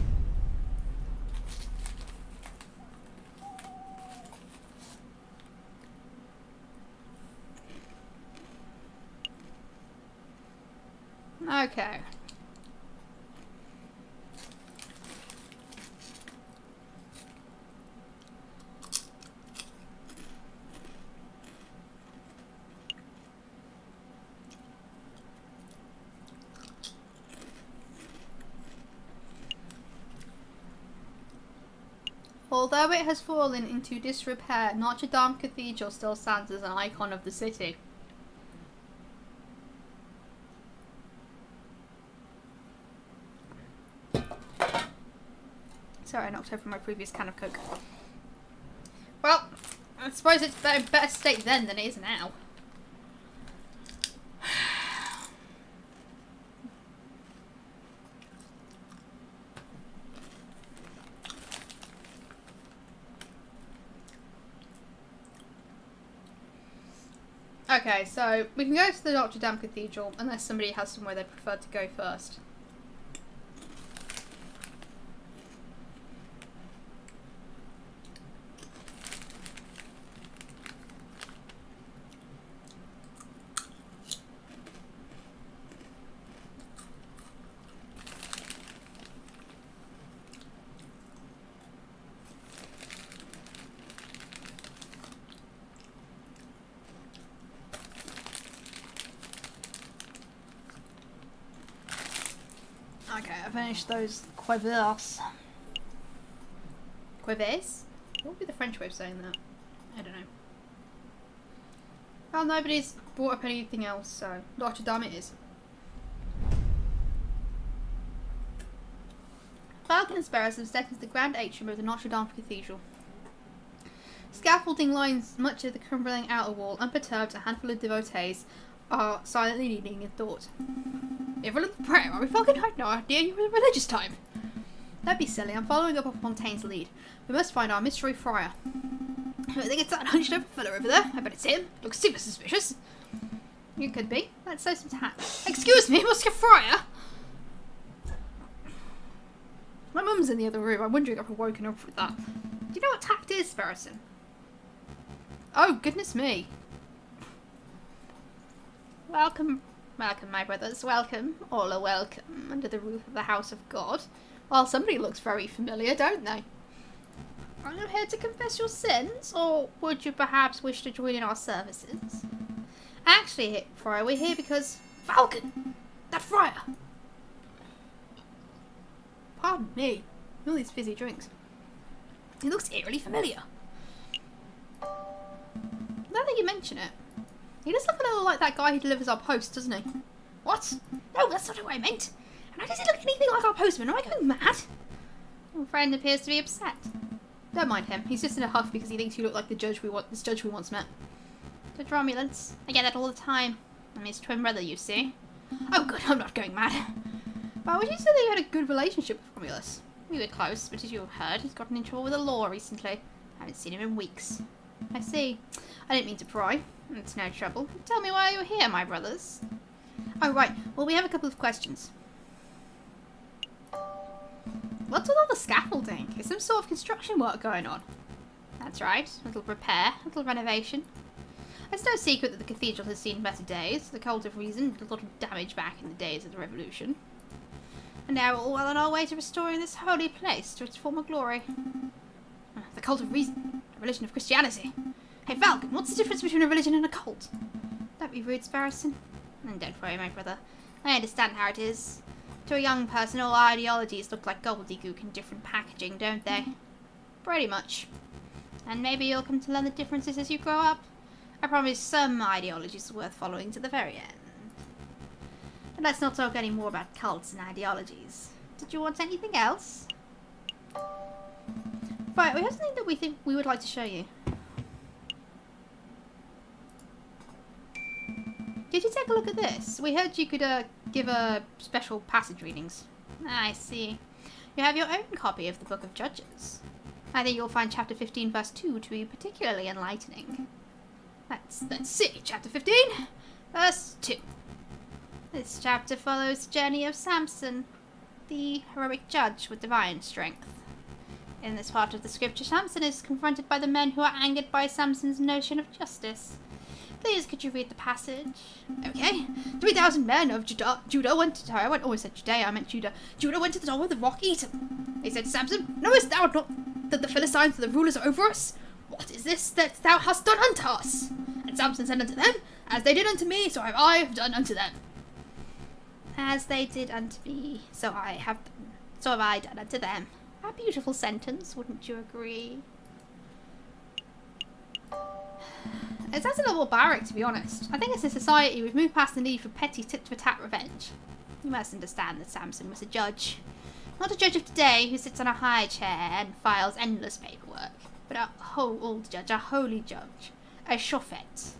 Okay. Although it has fallen into disrepair, Notre Dame Cathedral still stands as an icon of the city. Sorry, I knocked over my previous can of Coke. Well, I suppose it's in better state then than it is now. Okay, so we can go to the Notre Dame Cathedral unless somebody has somewhere they prefer to go first. Okay, I finished those quavers. Quavers? What would be the French way of saying that? I don't know. Well, nobody's brought up anything else, so Notre Dame it is. Falcon and Cocorico have stepped into the grand atrium of the Notre Dame Cathedral. Scaffolding lines much of the crumbling outer wall. Unperturbed, a handful of devotees are silently kneeling in thought. We have a little prayer, are we, Falcon? I had no idea you were in religious time. Don't be silly, I'm following up on Fontaine's lead. We must find our mystery friar. I think it's that hunched over fella over there. I bet it's him. Looks super suspicious. It could be. Let's sew some hats. Excuse me, Monsieur Friar? My mum's in the other room. I'm wondering if I've woken up with that. Do you know what tact is, Sparrowson? Oh, goodness me. Welcome, welcome, my brothers. Welcome, all are welcome under the roof of the house of God. Well, somebody looks very familiar, don't they? Are you here to confess your sins, or would you perhaps wish to join in our services? Actually, Friar, we're here because... Falcon! That friar! Pardon me. All these fizzy drinks. He looks eerily familiar. Now that you mention it, he does look a little like that guy who delivers our post, doesn't he? What? No, that's not what I meant. And how does he look anything like our postman? Am I going mad? Your friend appears to be upset. Don't mind him. He's just in a huff because he thinks you look like this judge we once met. Judge Romulus. I get that all the time. I'm his twin brother, you see. Oh good, I'm not going mad. But would you say that you had a good relationship with Romulus? We were close, but as you have heard, he's gotten in trouble with the law recently. I haven't seen him in weeks. I see. I didn't mean to pry. It's no trouble. Tell me why you're here, my brothers. Oh, right. Well, we have a couple of questions. What's with all the scaffolding? Is some sort of construction work going on? That's right. A little repair, a little renovation. It's no secret that the cathedral has seen better days. The cult of reason did a lot of damage back in the days of the Revolution. And now we're all well on our way to restoring this holy place to its former glory. The cult of reason. A religion of Christianity. Hey, Falcon, what's the difference between a religion and a cult? Don't be rude, Sparrowson. And don't worry, my brother. I understand how it is. To a young person, all ideologies look like gobbledygook in different packaging, don't they? Pretty much. And maybe you'll come to learn the differences as you grow up. I promise some ideologies are worth following to the very end. But let's not talk any more about cults and ideologies. Did you want anything else? Right, we have something that we think we would like to show you. Did you take a look at this? We heard you could give special passage readings. I see. You have your own copy of the Book of Judges. I think you'll find chapter 15 verse 2 to be particularly enlightening. Let's see, chapter 15 verse 2. This chapter follows the journey of Samson, the heroic judge with divine strength. In this part of the scripture, Samson is confronted by the men who are angered by Samson's notion of justice. Please, could you read the passage? Okay. 3,000 men of Judah went to... Sorry, I always said Judea, I meant Judah. Judah went to the top of the rock Etam. They said to Samson, knowest thou not that the Philistines are the rulers over us? What is this that thou hast done unto us? And Samson said unto them, as they did unto me, so have I done unto them. As they did unto me, so have I done unto them. A beautiful sentence, wouldn't you agree? It sounds a little barbaric, to be honest. I think as a society, we've moved past the need for petty tit-for-tat revenge. You must understand that Samson was a judge. Not a judge of today who sits on a high chair and files endless paperwork, but a old judge, a holy judge, a shofet.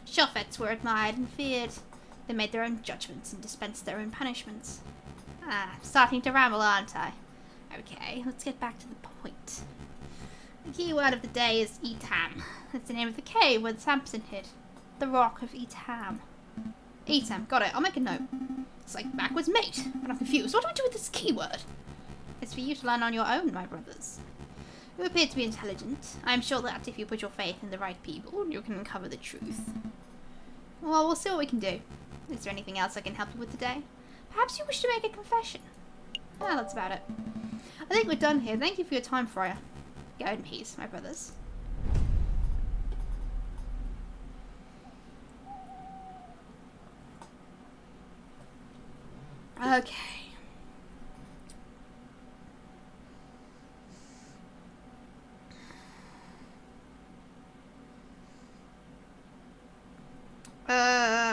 Shofets were admired and feared. They made their own judgments and dispensed their own punishments. I'm starting to ramble, aren't I? Okay, let's get back to the point. The key word of the day is Etam. That's the name of the cave where Samson hid. The rock of Etam. Etam, got it. I'll make a note. It's like backwards mate, but I'm confused. What do I do with this keyword? It's for you to learn on your own, my brothers. You appear to be intelligent. I am sure that if you put your faith in the right people, you can uncover the truth. Well, we'll see what we can do. Is there anything else I can help you with today? Perhaps you wish to make a confession? Well, that's about it. I think we're done here. Thank you for your time, Friar. Go in peace, my brothers. Okay.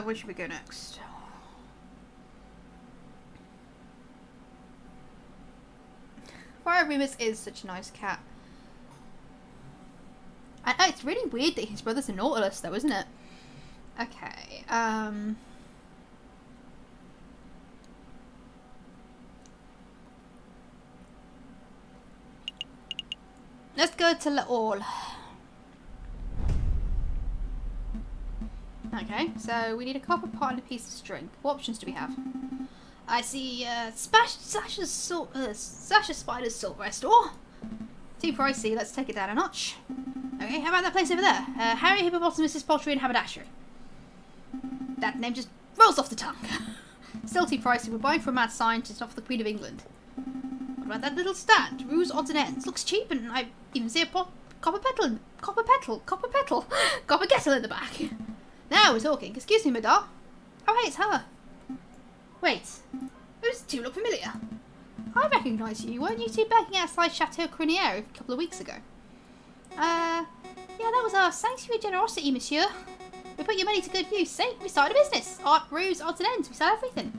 Where should we go next? Friar Remus is such a nice cat. I know, it's really weird that his brother's a Nautilus though, isn't it? Okay, let's go to Laol. Okay, so we need a copper pot and a piece of string. What options do we have? I see, Sasha's Spider's Silver Store. Too pricey, let's take it down a notch. Okay, how about that place over there? Harry Hippopotamus's Poultry and Haberdashery. That name just rolls off the tongue. Still too pricey, we're buying from a mad scientist, not for the Queen of England. What about that little stand? Ruse Odds and Ends. Looks cheap, and I even see a copper kettle in the back. Now we're talking. Excuse me, madame. Oh, hey, it's her. Wait, those two look familiar. I recognise you. Weren't you two begging outside Chateau Criniere a couple of weeks ago? Yeah, that was us. Thanks for your generosity, monsieur. We put your money to good use, see? We started a business. Art, ruse, odds and ends. We sell everything.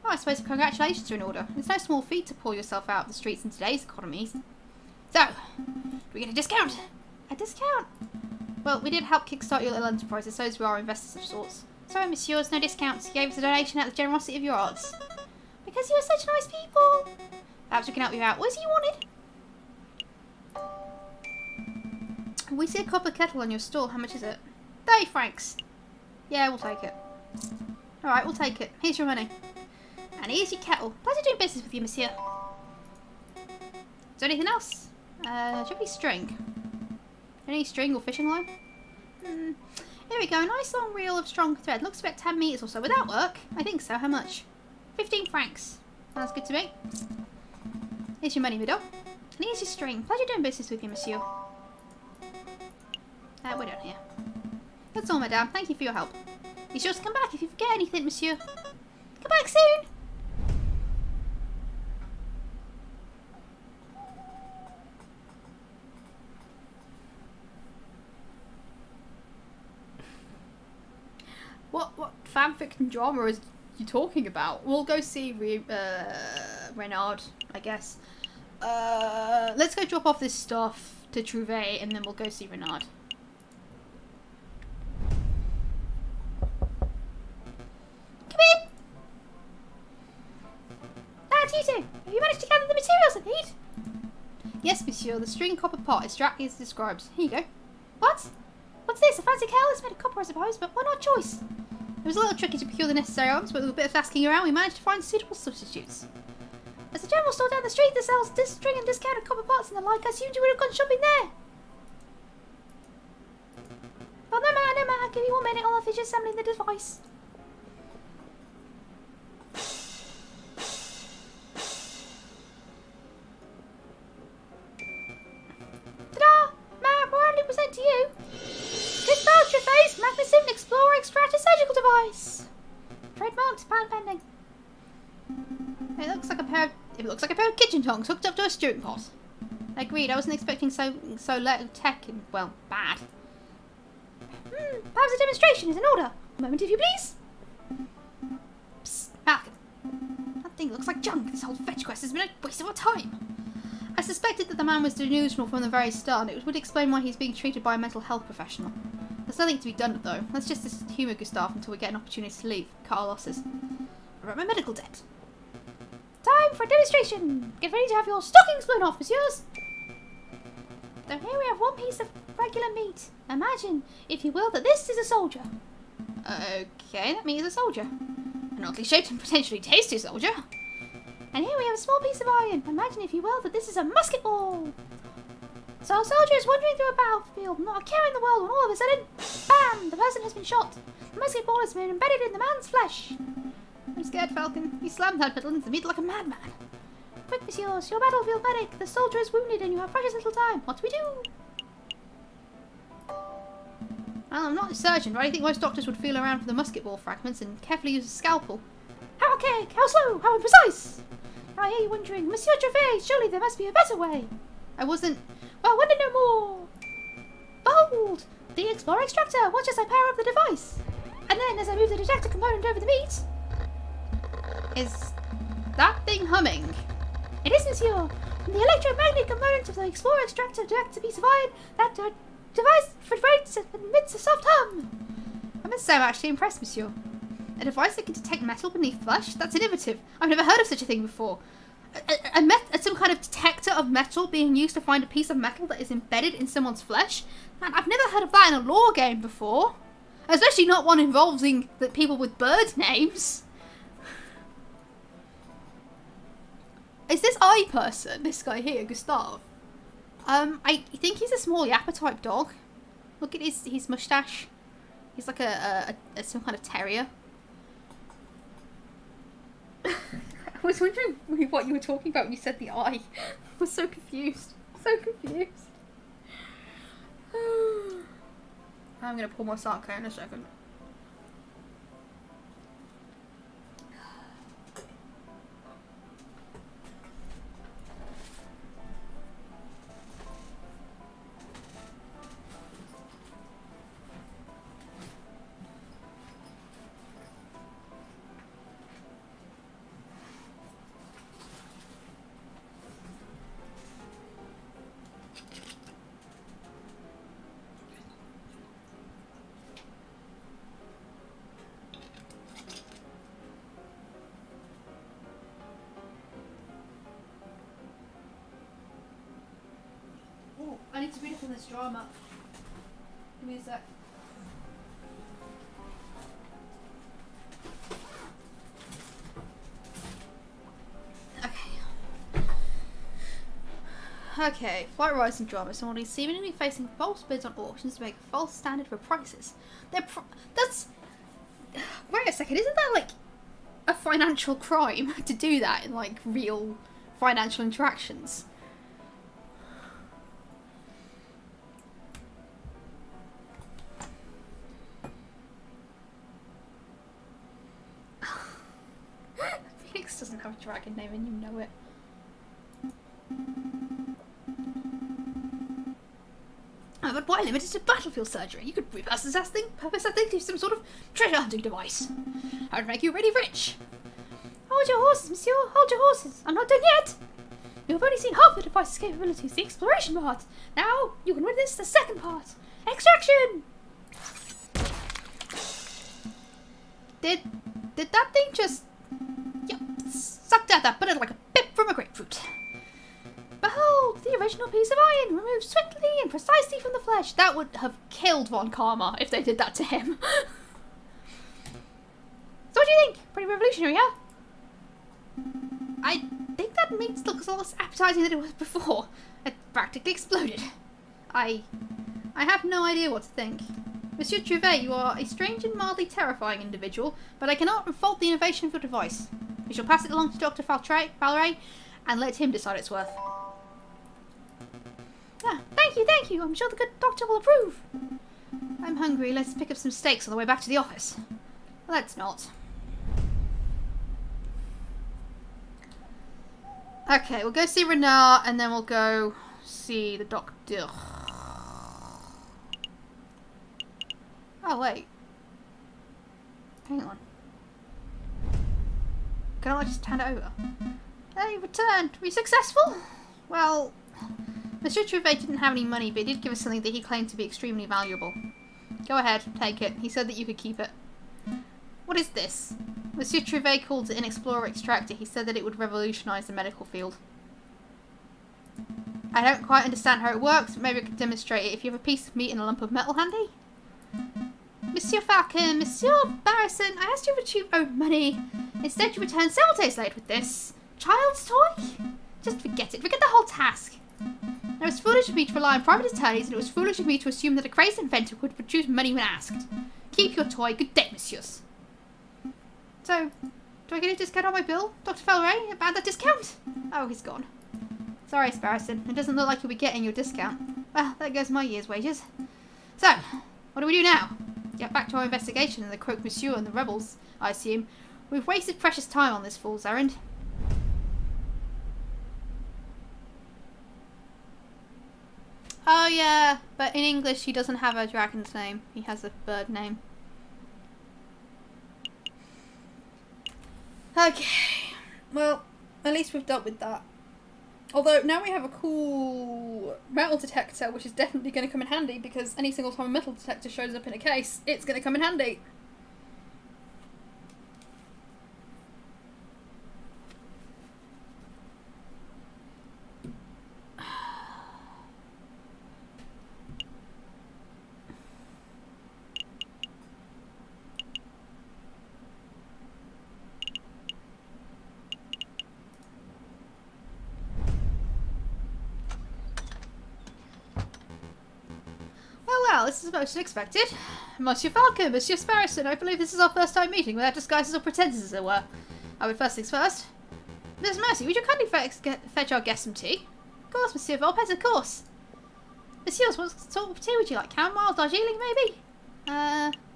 Oh, I suppose congratulations are in order. It's no small feat to pull yourself out of the streets in today's economies. So, do we get a discount? A discount? Well, we did help kickstart your little enterprise, so as we are investors of sorts. Sorry, messieurs, no discounts. You gave us a donation out of the generosity of your arts. Because you are such nice people. Perhaps we can help you out. What is it you wanted? We see a copper kettle on your stall. How much is it? 30 francs. Yeah, we'll take it. Alright, we'll take it. Here's your money. And here's your kettle. Pleasure doing business with you, monsieur. Is there anything else? Do you have any string? Any string or fishing line? Here we go. A nice long reel of strong thread. Looks about 10 metres or so. Would that work? I think so. How much? 15 francs. That's good to me. Here's your money, madame. And here's your string. Pleasure doing business with you, monsieur. We're done here. That's all, madame. Thank you for your help. Be sure to come back if you forget anything, monsieur. Come back soon! What fanfic and drama is you talking about? We'll go see Renard, I guess. Let's go drop off this stuff to Trouvé and then we'll go see Renard. Come in! Lad, you two! Have you managed to gather the materials I need? Yes, monsieur. The string copper pot is exactly as described. Here you go. What? What's this? A fancy cowl? It's made of copper, I suppose, but why not choice? It was a little tricky to procure the necessary arms, but with a bit of asking around, we managed to find suitable substitutes. There's a general store down the street that sells this string and discounted copper pots and the like. I assumed you would have gone shopping there. Well, no matter. I'll give you 1 minute. I'll finish assembling the device. Ta-da! May I proudly present to you this Trouvé's Magnificent Explorer Extractor Surgical Device. Trademarked, patent pending. It looks like a pair of kitchen tongs hooked up to a stewing pot. Agreed. I wasn't expecting so low tech and, well, bad. Perhaps a demonstration is in order. A moment, if you please. Psst, Falcon. That thing looks like junk. This whole fetch quest has been a waste of our time. I suspected that the man was delusional from the very start, and it would explain why he's being treated by a mental health professional. There's nothing to be done, though. Let's just humour Gustav until we get an opportunity to leave. Cut our losses. We're at my medical debt. Time for a demonstration! Get ready to have your stockings blown off, messieurs! So here we have one piece of regular meat. Imagine, if you will, that this is a soldier. Okay, that meat is a soldier. An oddly shaped and potentially tasty soldier. And here we have a small piece of iron. Imagine, if you will, that this is a musket ball. So a soldier is wandering through a battlefield, not a care in the world, when all of a sudden, bam! The person has been shot. The musket ball has been embedded in the man's flesh. I'm scared, Falcon. You slammed that metal into the meat like a madman. Quick, messieurs, your battlefield medic. The soldier is wounded and you have precious little time. What do we do? Well, I'm not a surgeon, but I think most doctors would feel around for the musket ball fragments and carefully use a scalpel. How archaic, how slow, how imprecise! Now I hear you wondering, Monsieur Trouvé, surely there must be a better way. I wasn't... Well, wonder no more. Behold! The Explorer Extractor. Watch as I power up the device. And then, as I move the detector component over the meat... Is that thing humming? It is, monsieur. When the electromagnetic component of the Explorer Extractor detects a piece of iron, that device vibrates and emits a soft hum. I must say I'm actually impressed, monsieur. A device that can detect metal beneath flesh? That's innovative. I've never heard of such a thing before. Some kind of detector of metal being used to find a piece of metal that is embedded in someone's flesh? Man, I've never heard of that in a lore game before. Especially not one involving the people with bird names. Is this eye person, this guy here, Gustav? I think he's a small Yappa type dog. Look at his moustache. He's like some kind of terrier. I was wondering what you were talking about when you said the eye. I was so confused. So confused. I'm going to pour my sake in a second. I need to read up on this drama. Give me a sec. Okay, Flight Rising drama. Someone is seemingly facing false bids on auctions to make a false standard for prices. That's... Wait a second, isn't that like a financial crime to do that in like real financial interactions? Phoenix doesn't have a dragon name and you know it. But why limited to battlefield surgery? You could repurpose that thing to some sort of treasure hunting device. I would make you really rich. Hold your horses, monsieur. Hold your horses. I'm not done yet. You've already seen half the device's capabilities, the exploration part. Now, you can witness the second part. Extraction! Did that thing just... Yep, sucked out that bullet like a pip from a grapefruit. Behold, the original piece of iron, removed swiftly and precisely from the flesh. That would have killed Von Karma if they did that to him. So what do you think? Pretty revolutionary, huh? I think that meat looks less appetizing than it was before. It practically exploded. I have no idea what to think. Monsieur Trouvé, you are a strange and mildly terrifying individual, but I cannot fault the innovation of your device. We shall pass it along to Dr. Valeray and let him decide its worth. Ah, thank you. I'm sure the good doctor will approve. I'm hungry. Let's pick up some steaks on the way back to the office. Let's not. Okay, we'll go see Renard and then we'll go see the doctor. Oh, wait. Hang on. Can I just hand it over? Hey, returned. Were you successful? Well, Monsieur Trouvé didn't have any money, but he did give us something that he claimed to be extremely valuable. Go ahead, take it. He said that you could keep it. What is this? Monsieur Trouvé called it an Explorer Extractor. He said that it would revolutionize the medical field. I don't quite understand how it works, but maybe I could demonstrate it if you have a piece of meat and a lump of metal handy. Monsieur Falcon, Monsieur Barrison, I asked you for cheap own money. Instead, you returned several days late with this child's toy? Just forget it. Forget the whole task. It was foolish of me to rely on private attorneys, and it was foolish of me to assume that a crazed inventor would produce money when asked. Keep your toy. Good day, messieurs. So, do I get a discount on my bill, Dr. Valeray? About that discount? Oh, he's gone. Sorry, Sparrison. It doesn't look like you'll be getting your discount. Well, there goes my year's wages. So, what do we do now? Get back to our investigation and the Croque Monsieur and the rebels, I assume. We've wasted precious time on this fool's errand. Oh yeah, but in English he doesn't have a dragon's name. He has a bird name. Okay, well, at least we've dealt with that. Although, now we have a cool metal detector, which is definitely going to come in handy, because any single time a metal detector shows up in a case, it's going to come in handy. Well, this is most unexpected. Monsieur Falcon, Monsieur Sparrison, I believe this is our first time meeting without disguises or pretenses, as it were. I would first things first. Miss Mercy, would you kindly fetch our guest some tea? Of course, Monsieur Volpez, of course. Messieurs, what sort of tea would you like? Chamomile, Darjeeling, maybe?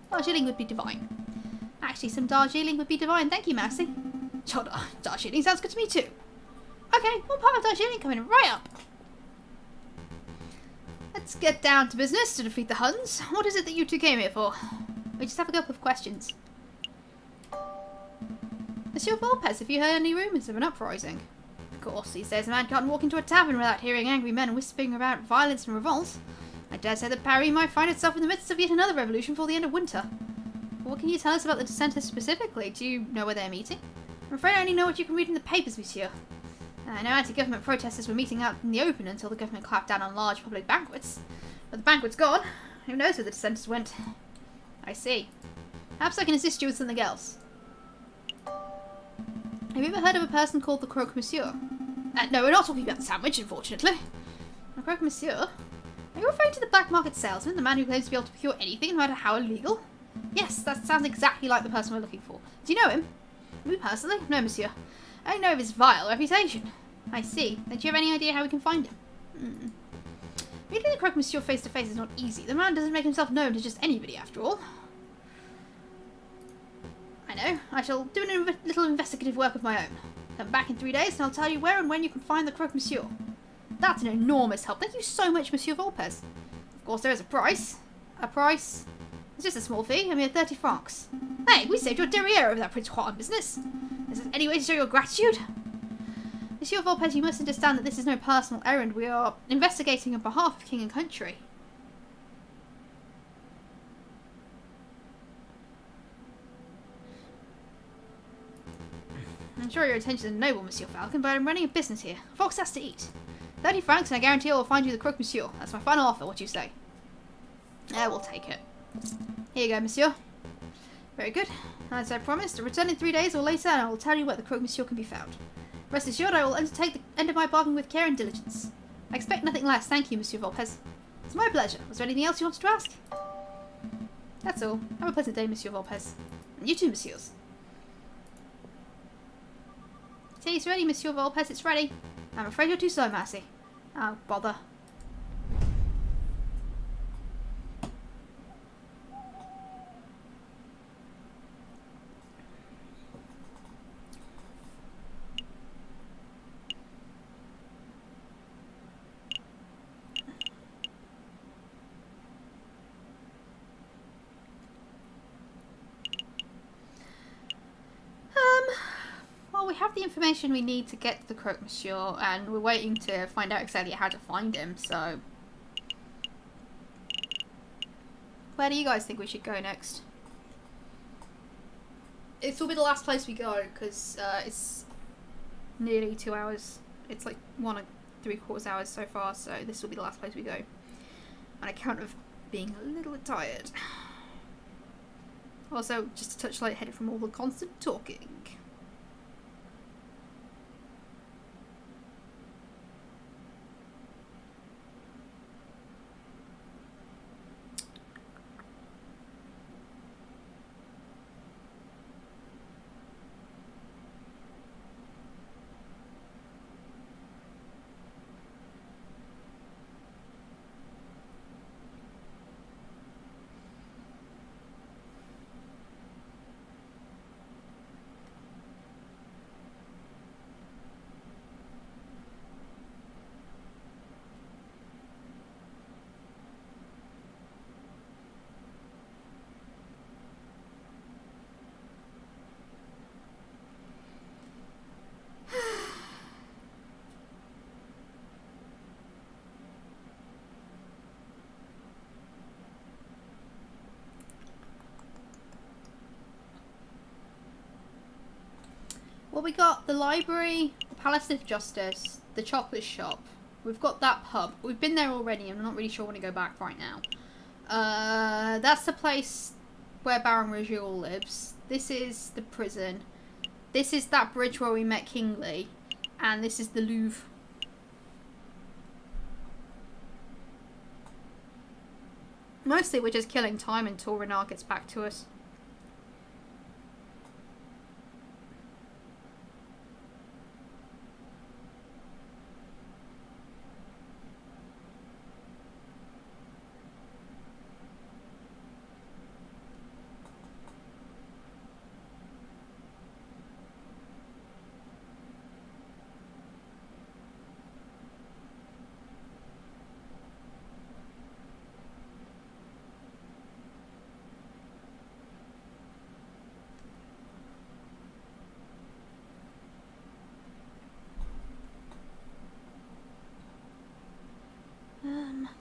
Darjeeling would be divine. Actually, some Darjeeling would be divine. Thank you, Mercy. Sure, Darjeeling sounds good to me, too. Okay, one part of Darjeeling coming right up. Let's get down to business to defeat the Huns. What is it that you two came here for? We just have a couple of questions. Monsieur Volpez, have you heard any rumours of an uprising? Of course, these days a man can't walk into a tavern without hearing angry men whispering about violence and revolt. I dare say that Paris might find itself in the midst of yet another revolution before the end of winter. What can you tell us about the dissenters specifically? Do you know where they're meeting? I'm afraid I only know what you can read in the papers, monsieur. I know anti-government protesters were meeting out in the open until the government clamped down on large public banquets. But the banquet's gone. Who knows where the dissenters went? I see. Perhaps I can assist you with something else. Have you ever heard of a person called the Croque Monsieur? No, we're not talking about the sandwich, unfortunately. The Croque Monsieur? Are you referring to the black market salesman, the man who claims to be able to procure anything, no matter how illegal? Yes, that sounds exactly like the person we're looking for. Do you know him? Me personally? No, monsieur. I know of his vile reputation. I see. Then do you have any idea how we can find him? Meeting the Croque Monsieur face to face is not easy. The man doesn't make himself known to just anybody, after all. I know. I shall do a little investigative work of my own. Come back in 3 days and I'll tell you where and when you can find the Croque Monsieur. That's an enormous help. Thank you so much, Monsieur Volpez. Of course, there is a price. A price? It's just a small fee. I mean, 30 francs. Hey, we saved your derriere over that Prince Juan business. Is there any way to show your gratitude? Monsieur Volpez, you must understand that this is no personal errand. We are investigating on behalf of king and country. I'm sure your intentions are noble, Monsieur Falcon, but I'm running a business here. Fox has to eat. 30 francs and I guarantee I will find you the crook, Monsieur. That's my final offer, what do you say? We'll take it. Here you go, Monsieur. Very good. As I promised, return in 3 days or later and I will tell you where the crook, Monsieur, can be found. Rest assured, I will undertake the end of my bargain with care and diligence. I expect nothing less. Thank you, Monsieur Volpez. It's my pleasure. Was there anything else you wanted to ask? That's all. Have a pleasant day, Monsieur Volpez. And you too, Messieurs. Tea's ready, Monsieur Volpez. It's ready. I'm afraid you're too slow, Massey. Oh, bother. Well, we have the information we need to get to the crook, Monsieur, and we're waiting to find out exactly how to find him, so... Where do you guys think we should go next? This will be the last place we go, because it's nearly 2 hours. It's like 1 3/4 hours so far, so this will be the last place we go. On account of being a little bit tired. Also, just a touch lightheaded from all the constant talking. Well, we got the library, the Palace of Justice, the chocolate shop. We've got that pub. We've been there already. I'm not really sure when to go back right now. That's the place where Baron Rajoul lives. This is the prison. This is that bridge where we met Kingsley. And this is the Louvre. Mostly we're just killing time until Renard gets back to us.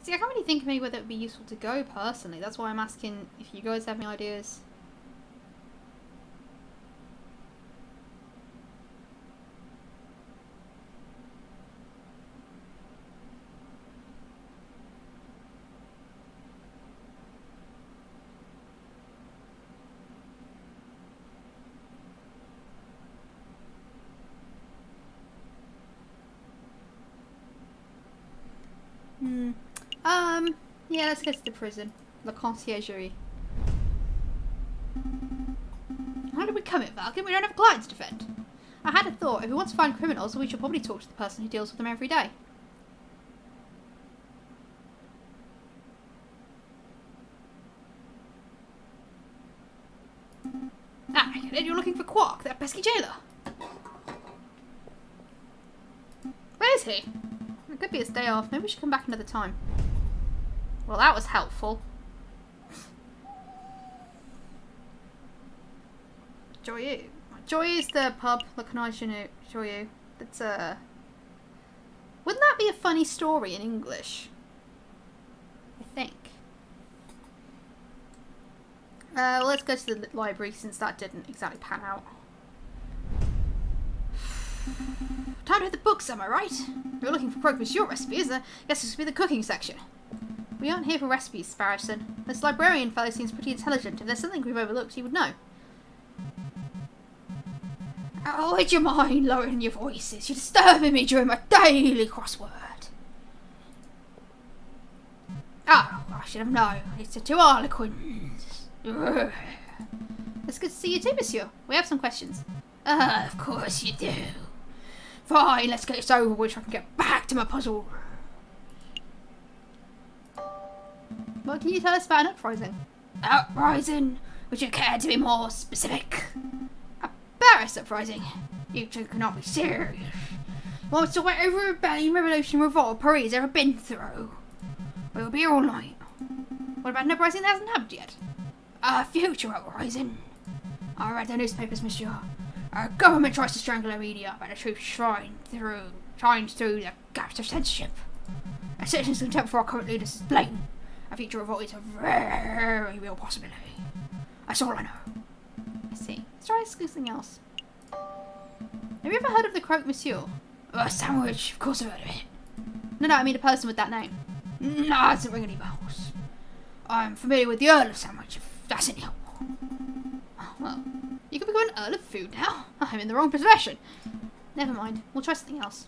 See, I can't really think of anywhere that would be useful to go personally. That's why I'm asking if you guys have any ideas. Yeah, let's go to the prison. The conciergerie. How did we come in, Falcon? We don't have clients to defend. I had a thought. If we want to find criminals, we should probably talk to the person who deals with them every day. Ah, you're looking for Quark, that pesky jailer. Where is he? It could be his day off. Maybe we should come back another time. Well, that was helpful. Joyeux. Joyeux is the pub. Look, can I show you? It's Wouldn't that be a funny story in English? I think. Well, let's go to the library since that didn't exactly pan out. Time to hit the books, am I right? You're looking for croque monsieur recipes. I guess this would be the cooking section. We aren't here for recipes, Sparrowson. This librarian fellow seems pretty intelligent. If there's something we've overlooked, he would know. Oh, would you mind lowering your voices? You're disturbing me during my daily crossword. Oh, I should have known. It's the two harlequins. Ugh. It's good to see you too, monsieur. We have some questions. Of course you do. Fine, let's get this over with so I can get back to my puzzle. What can you tell us about an uprising? Uprising? Would you care to be more specific? A Paris uprising? You two cannot be serious. You want us to wait over a rebellion, revolution, revolt Paris ever been through? We'll be here all night. What about an uprising that hasn't happened yet? A future uprising. I read the newspapers, monsieur. Our government tries to strangle our media, but the truth shines through the gaps of censorship. Our citizens' contempt for our current leaders is blatant. A future revolt is a very real possibility. That's all I know. I see. Let's try something else. Have you ever heard of the croque monsieur? A sandwich, of course I've heard of it. No, I mean a person with that name. No, it doesn't ring any bells. I'm familiar with the Earl of Sandwich, if that's any help. Oh, well, you could become an Earl of Food now. I'm in the wrong profession. Never mind. We'll try something else.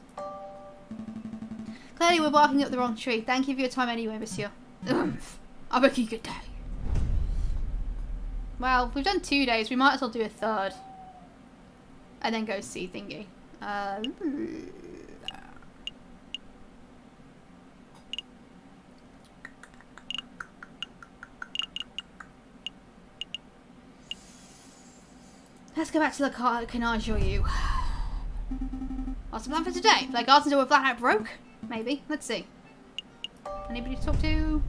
Clearly we're barking up the wrong tree. Thank you for your time anyway, monsieur. I beg you good day. Well, we've done 2 days. We might as well do a third. And then go see thingy. Let's go back to the car. Can I show you? What's the plan for today? Play cards until we're flat out broke? Maybe. Let's see. Anybody to talk to?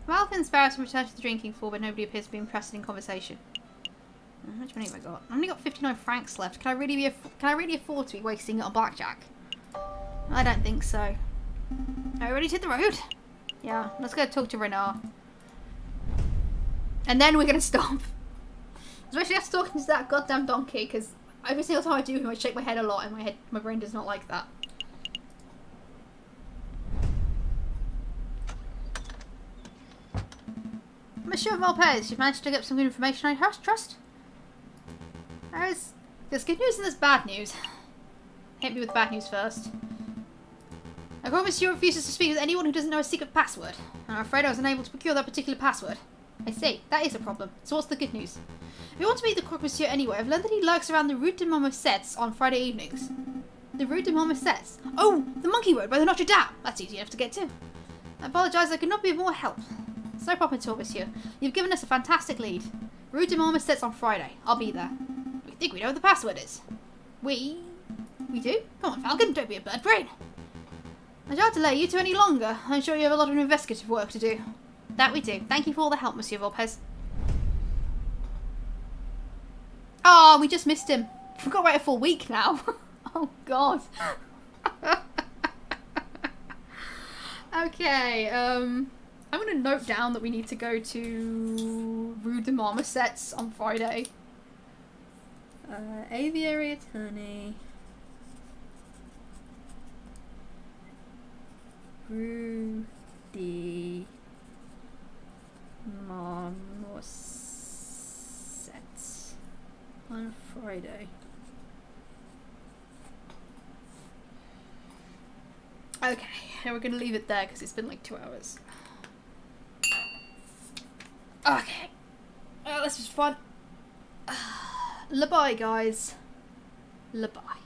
Falcon and Sparrow returned to the drinking floor, but nobody appears to be interested in conversation. How much money have I got? I've only got 59 francs left. Can I really afford to be wasting it on blackjack? I don't think so. Are you ready to hit the road? Yeah, let's go talk to Renard. And then we're gonna stop. Especially after talking to that goddamn donkey, because every single time I do him, I shake my head a lot, and my brain does not like that. Monsieur Valpez, you've managed to get some good information I trust? There's good news and there's bad news. Hit me with the bad news first. I promise monsieur refuses to speak with anyone who doesn't know a secret password. And I'm afraid I was unable to procure that particular password. I see, that is a problem. So what's the good news? If you want to meet the croque monsieur anyway, I've learned that he lurks around the Rue de Marmosets on Friday evenings. The Rue de Marmosets? Oh, the Monkey Road by the Notre Dame. That's easy enough to get to. I apologise, I could not be of more help. It's no problem at all, monsieur. You've given us a fantastic lead. Rue de Marmosets on Friday. I'll be there. We think we know what the password is. We do? Come on, Falcon, don't be a bird brain. I shan't delay you two any longer. I'm sure you have a lot of investigative work to do. That we do. Thank you for all the help, Monsieur Volpez. Oh, we just missed him. We've got to wait a full week now. Oh, God. Okay, I'm going to note down that we need to go to Rue de Marmosets on Friday. Aviary attorney. Rue de Marmosets on Friday. Okay, and we're going to leave it there because it's been like 2 hours. Okay. Oh, this was fun. La-bye, guys. La-bye.